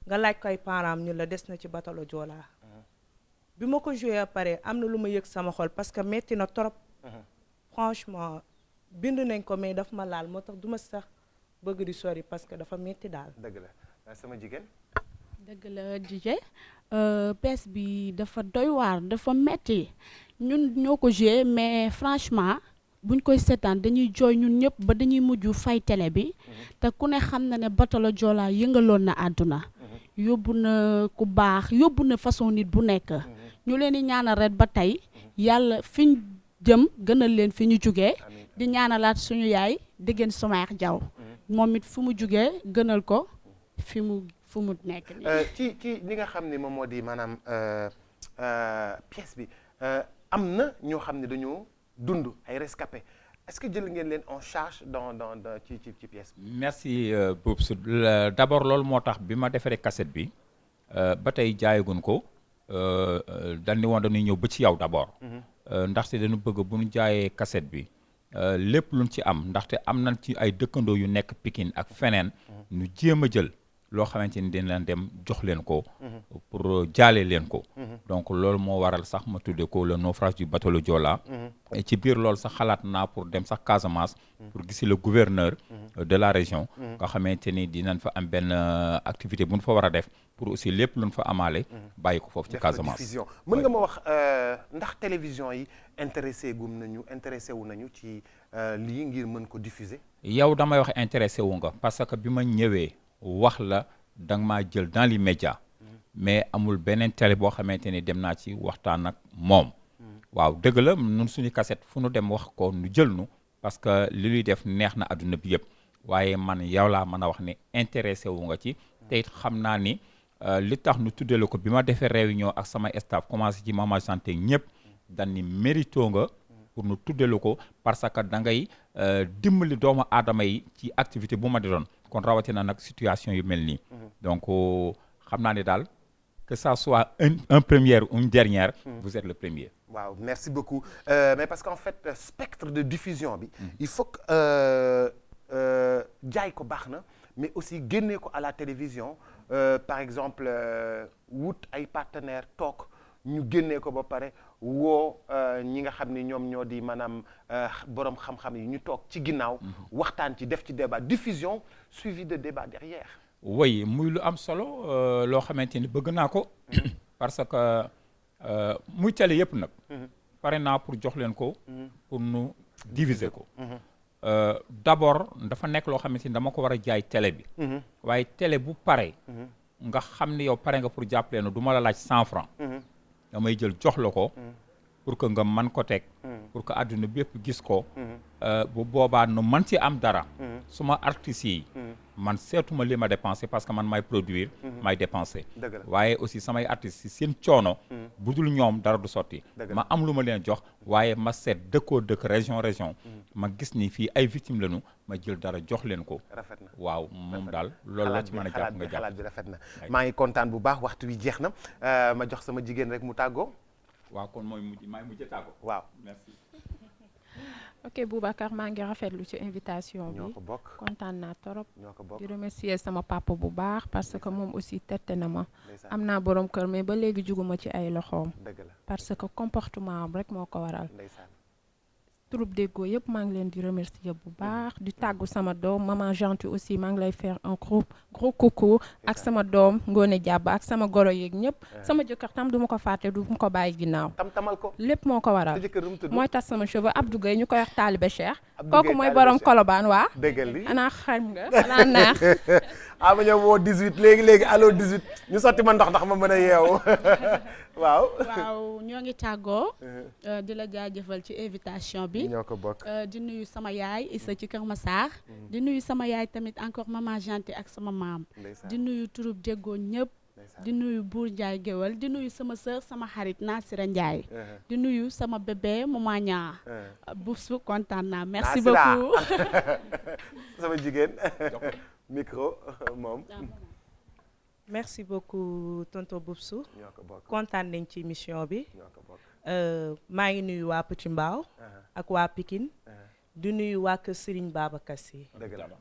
nga laaj koy parents ñu la des na ci bateau le Joola bi ma ko joué a pare am na lu ma yëg sama xol parce que metti na trop franchement bind nañ ko mais daf ma laal moo tax du ma sax bëgg di sori parce que dafa metti daal dëgg la sama jigéen dëgg la DJ pièce bi dafa doy waar dafa metti ñun ñoo ko joué mais franchement buñ koy seetaan dañuy jooy ñun ñëpp ba dañuy mujj fay télé bi te ku ne xam na ne bateau le Joola yëngaloon na àdduna yóbbu na ku baax yóbbu na façon nit bu nekk ñu leen di ñaanal ret ba tey yàlla fi ñu jëm gënal leen fi ñu jugee di ñaanalaat suñu yaay Déguène Soumaire Diaw moom it fu mu jugee gënal ko fi mu nekk nii. ci li nga xam ne moom moo di maanaam pièce bi am na ñoo xam ne dañoo dund ay rescapés est-ce que jël ngeen leen en charge dans ci pièce bi. merci Boubs d'abord loolu moo tax bi ma defaree cassette bi ba tey jaayagun ko dañ ni woon dañuy ñëw ba ci yow d'abord. ndaxte dañu bëgg bu ñu jaayee cassette bi lépp luñ ci am ndaxte am nañ ci ay dëkkandoo yu nekk Pikine ak feneen ñu jéem a jël loo xamante ni dañ leen dem jox leen ko pour jaale leen ko donc loolu moo waral sax ma tudde ko le naufrage du bateau le Joola ci biir loolu sax xalaat naa pour dem sax Casamance pour gisi le gouverneur de la région nga xamante ni dinañ fa am benn activité bu ñu fa war a def pour aussi lépp luñ fa amaale bàyyi ko foofu ci Casamance. diffusion mën nga ma wax ndax télévision yi intéressé wu nañu ci lii ngir mën ko diffuser. yow damay wax intéressé wu nga parce que bi ma ñëwee wax la da nga maa jël dans les médias mais amul beneen télé boo xamante ni dem naa ci waxtaan ak moom. waaw dëgg la ñun suñu cassette fu nu dem wax ko nu jël nu parce que li ñuy def neex na adduna bi yëpp waaye man yow laa mën a wax ni intéressé wu nga ci te it xam naa ni. li tax nu tuddale ko bi ma defee réunion ak sama staff commencé ci Mama Santé ñëpp dañ ni mérito nga pour nu tuddale ko parce que da ngay dimbali doomu aadama yi ci activité bu ma di doon kon rawatina nag situation yu mel nii donc xam naa ne daal que ça soit un première ou une dernière vous êtes le premier. waaw merci beaucoup mais parce qu'en fait spectre de diffusion bi il faut que jaay ko baax na mais aussi génnee ko à la télévision par exemple wut ay partenaires toog ñu génnee ko ba pare woo ñi nga xam ni ñoom ñoo di maanaam borom xam-xam yi ñu toog ci ginnaaw waxtaan ci def ci débat diffusion suivi de débat derrière. oui muy lu am solo loo xamante ni bëgg naa ko parce que muy télé yëpp nag pare naa pour jox leen ko pour nu diviser ko d'abord dafa nekk loo xamante ni dama ko war a jaay télé bi waaye télé bu pare nga xam ni yow pare nga pour jàppale na du ma la laaj 100 francs damay jël jox la ko pour que nga man ko teg pour que àdduna bi yëpp gis ko bu boobaa nu man ci am dara suma artistes yi man seetuma li ma dépensé parce que man may produire may dépensé waaye aussi samay artistes yi seen coono bu dul ñoom dara du sotti ma am lu ma leen jox waaye ma seet dëkkoo dëkk région ma gis ni fii ay victimes lañu ma jël dara jox leen ko rafet na waaw moom daal loolu la ci mën a jàpp nga jàpp xalaat bi rafet na maa ngi kontaan bu baax waxtu wi jeex na ma jox sama jigéen rek mu tàggoo waaw kon mooy maay mujj tàggoo waaw merci. ok Boubacar maa ngi rafetlu ci invitation bi ñoo ko bokk kontaan naa torop ñoo ko bokk di remercier sama papa bu baax parce que moom aussi tette na ma am naa borom kër mais ba léegi juguma ci ay loxoom dëgg la parce que comportement am rek moo ko waral ndeysaan troupe Deggo yëpp maa ngi leen di remercier bu baax di tàggu sama doom maman Gentil aussi maa ngi lay faire un gros coucou ak sama doom Ngone Diaba ak sama goro yeeg ñëpp sama jëkkër tam du ma ko fàtte du ma ko bàyyi ginnaaw tamal ko lépp moo ko waral mooy tas sama cheveux Abdou Gueye ñu koy wax Talibé Cheikh kooku mooy borom Colobane waa déggal li anaa xam nga anaa naax ma ñëw woo 18 léegi allo 18 ñu sotti ma ndox ma mën a yeewu waaw ñoo ngi tàggoo di la jaajëfal ci invitation bi ñoo ko bokk di nuyu sama yaay Issa ci Kër Massar di nuyu sama yaay tamit encore maman Gentil ak sama maam di nuyu troupe Deggo ñëpp di nuyu Bour Ndiaye Géwal di nuyu sama sœur sama xarit Nasira Ndiaye di nuyu sama bébé maman ñaa Boubsou kontaan naa merci beaucoup sama jigéen micro moom merci beaucoup tonton Boubsou ñoo ko bokk kontaan nañ ci émission bi ñoo ko bokk maa ngi nuyu waa Petit Mbao ak waa Pikine di nuyu waa kër Serigne Babacar Sy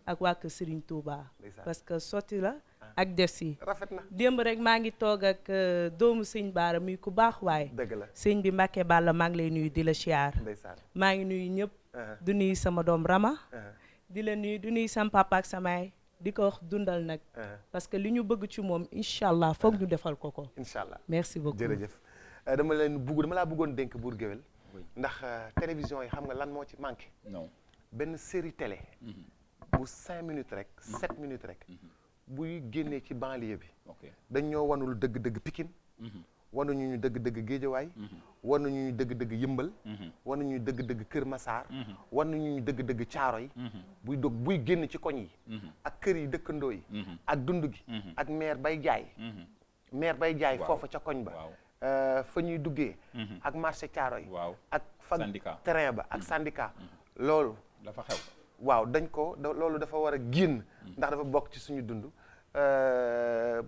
ak waa kër Serigne Touba parce que sotti la ak des yi rafet na démb rek maa ngi toog ak doomu sëñ Baara muy ku baax waaye dëgg la sëñ bi Mbacke Balla maa ngi lay nuyu di la siyaar maa ngi nuyu ñëpp di nuyu sama doom Rama di la nuyu di nuyu sama papa ak samaay di ko wax dundal nag parce que li ñu bëgg ci moom incha allah foog ñu defal ko ko incha allah merci beaucoup jërëjëf dama laa bëggoon dénk Bour Gueweul ndax télévision yi xam nga lan moo ci manqué non benn série télé bu 5 minutes rek 7 minutes rek buy génnee ci banlieue bi dañ ñoo wanul dëgg-dëgg Pikine wanuñu ñu dëgg-dëgg Géejawaay wanuñu ñu dëgg-dëgg Yëmbal wanuñu ñu dëgg-dëgg Kër Masaar wanuñu ñu dëgg-dëgg Caaroy buy génn ci koñ yi ak kër yi dëkkandoo yi ak dund gi ak maire bay jaay foofa ca koñ ba fa ñuy duggee ak marché Caaroy ak fa terrain ba ak syndicat loolu dafa xew waaw loolu dafa war a génn ndax dafa bokk ci suñu dund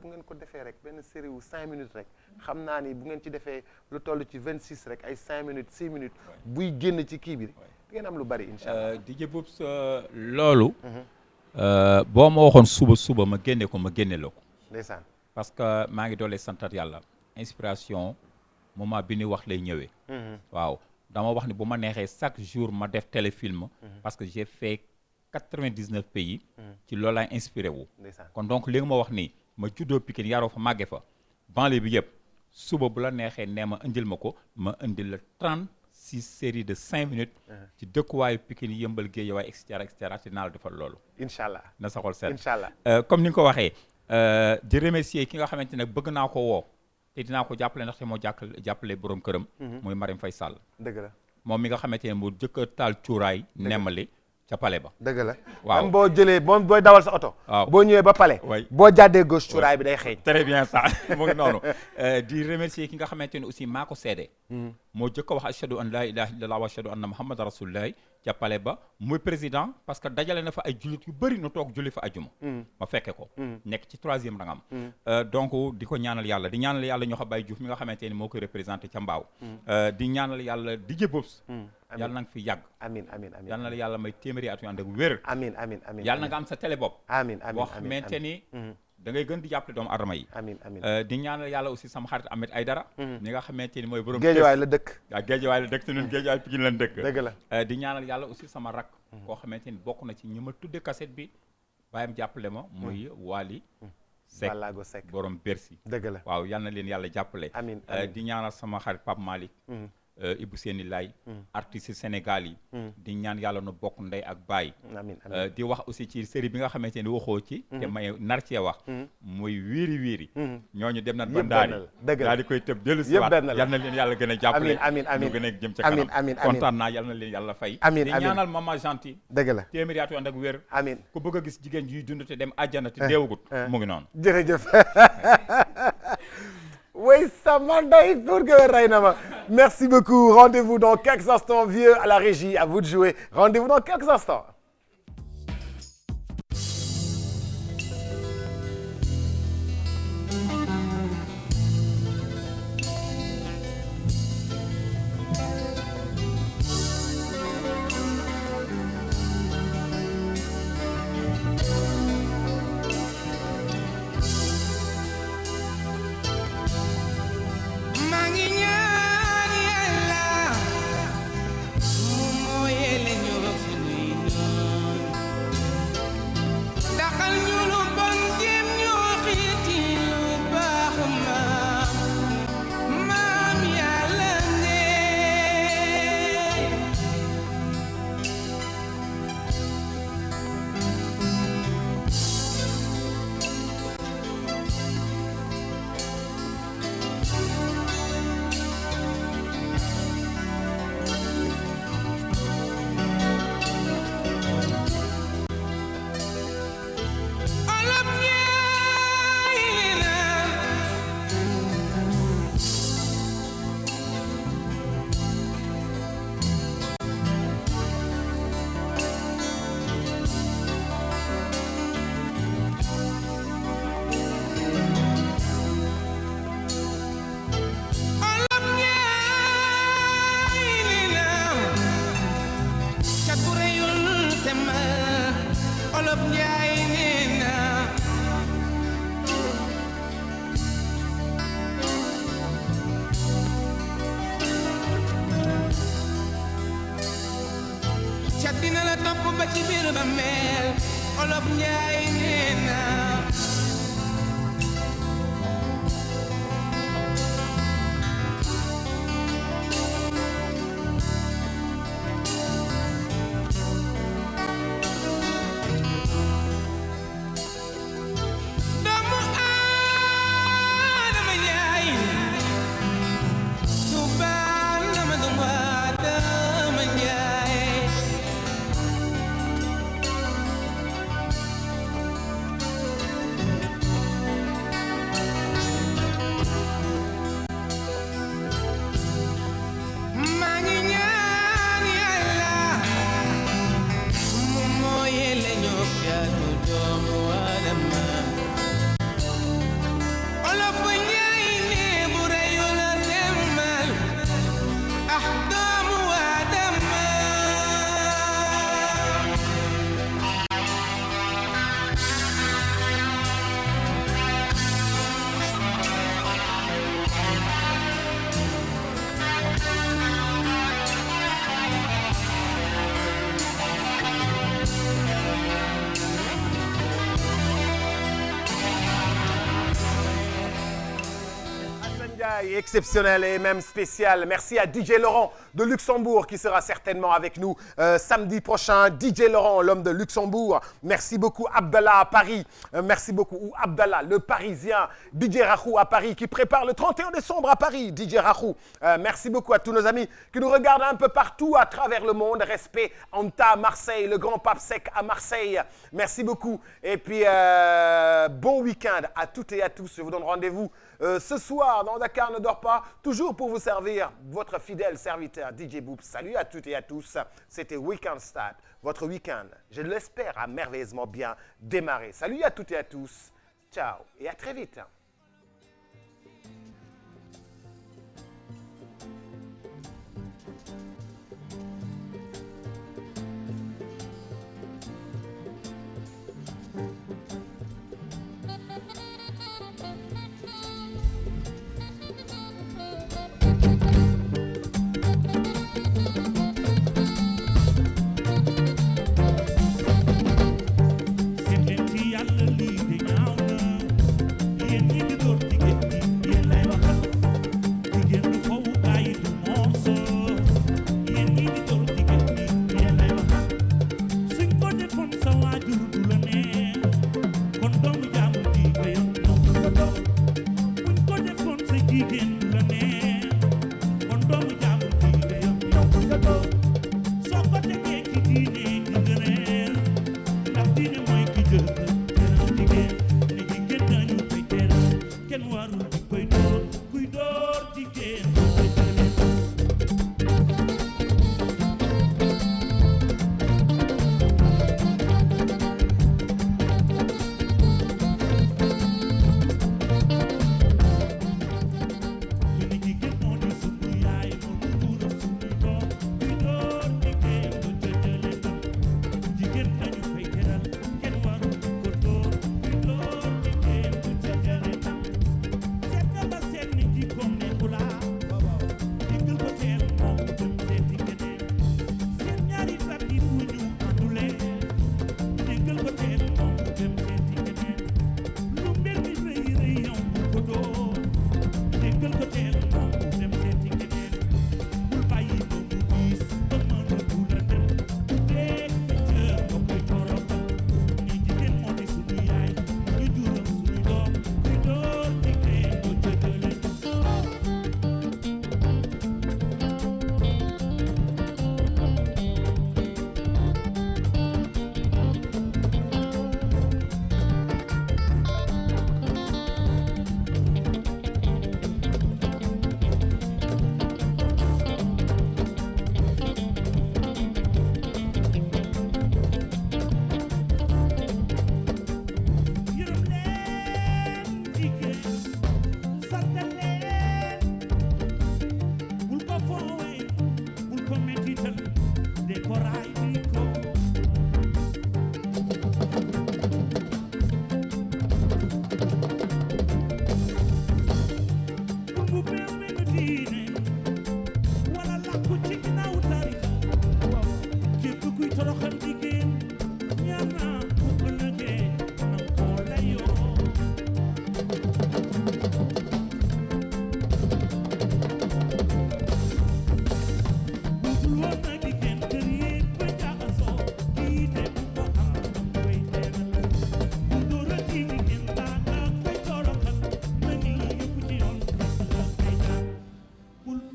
bu ngeen ko defee rek benn série wu 5 minutes rek xam naa ni bu ngeen ci defee lu toll ci 26 rek ay 5 minutes 6 minutes buy génn ci kii bi di ngeen am lu bari incha allah. DJ Boubs loolu. boo ma waxoon suba ma génne ko ma génne la ko. ndeysaan parce que maa ngi doole santat yàlla inspiration moment bi ñuy wax lay ñëwee. waaw dama wax ni bu ma neexee chaque jour ma def téléfilm. parce que j'ai fait 99 pays. ci loolu laay inspiré wu. kon donc li nga ma wax nii ma juddoo Pikine yaroo fa màgge fa banlieue bi yëpp suba bu la neexee nee ma indil ma ko ma indil la 36 séries de 5 minutes. ci dëkkuwaayu Pikine Yëmbal Géejawaay et cetera dinaa la defal loolu. incha allah na sa xol seet. incha allah comme ni nga ko waxee di remercier ki nga xamante ne bëgg naa ko woo te dinaa ko jàppale ndaxte moo jàppale borom këram. muy Marème Faye Sall. dëgg la moom mi nga xamante ne mu jëkk a taal cuuraay nemmali ca pale ba. dëgg la waaw même boo jëlee booy dawal sa oto. waaw boo ñëwee ba pale. boo jàddee gauche cuuraay bi day xeeñ. très bien ça mu ngi noonu di remercier ki nga xamante ne aussi maa ko seede. moo jëkk a wax ashhadu an laa ilaaha illallah wa ashhadu anna muhammadan rasulullah ca pale ba muy président parce que dajale na fa ay jullit yu bëri nu toog julli fa ajuma. ma fekke ko. nekk ci 3e rangam. donc di ko ñaanal yàlla di ñaanal yàlla ñoo xam Baye Diouf mi nga xamante ni moo koy représenté ca Mbaaw. di ñaanal yàlla DJ Boubs. yàlla na nga fi yàgg. amiin yàlla na la yàlla may téeméeri at yu ànd ak wér. amiin yàlla na nga am sa télé bopp. amiin boo xamante ni. da ngay gën di jàppale doomu adama yi. amiin di ñaanal yàlla aussi sama xarit Ahmed Aïdara. ni nga xamante ni mooy borom. Géejawaay la dëkk. waaw Géejawaay la dëkk te ñun Géejawaay Pikine lañ dëkk. dëgg la di ñaanal yàlla aussi sama rak. koo xamante ni bokk na ci ñi ma tudde cassette bi bàyyam jàppale ma muy Wally Seck borom Bercy. dëgg la waaw yal na leen yàlla jàppale. amiin di ñaanal sama xarit Pape Malick. Ibou Seni Lay artiste Sénégal yi di ñaan yàlla nu bokk ndey ak baay di wax aussi ci série bi nga xamante ni waxoo ci te may nar cee wax muy wiiri ñooñu dem nañ ba ndaari daal di koy tëb dellu si waat yal na leen yàlla gën a jàppale ñu gën a jëm ca kanam kontaan naa yal na leen yàlla fay di ñaanal maman gentil dëgg la téeméeri at yu ànd ak wér amiin ku bëgg a gis jigéen yuy dund te dem àjjana te deewagut mu ngi noonu jërëjëf oui, ça m'endaille pour que Rainama. Merci beaucoup. Rendez-vous dans quelques instants. Vieux à la régie, à vous de jouer. Rendez-vous dans quelques instants. exceptionnel et même spécial. Merci à DJ Laurent de Luxembourg qui sera certainement avec nous samedi prochain. DJ Laurent, l'homme de Luxembourg. Merci beaucoup Abdallah à Paris. Merci beaucoup. Ou Abdallah, le Parisien. DJ Rahou à Paris qui prépare le 31 décembre à Paris. DJ Rahou. Merci beaucoup à tous nos amis qui nous regardent un peu partout à travers le monde. Respect Anta à Marseille, le grand Pape Sec à Marseille. Merci beaucoup. Et puis, bon week-end à toutes et à tous. Je vous donne rendez-vous ce soir dans Dakar ne dort pas, toujours pour vous servir, votre fidèle serviteur DJ Boop. Salut à toutes et à tous. C'était Weekend Start. Votre week-end, je l'espère, a merveilleusement bien démarré. Salut à toutes et à tous. Ciao et à très vite.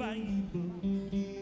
Bye.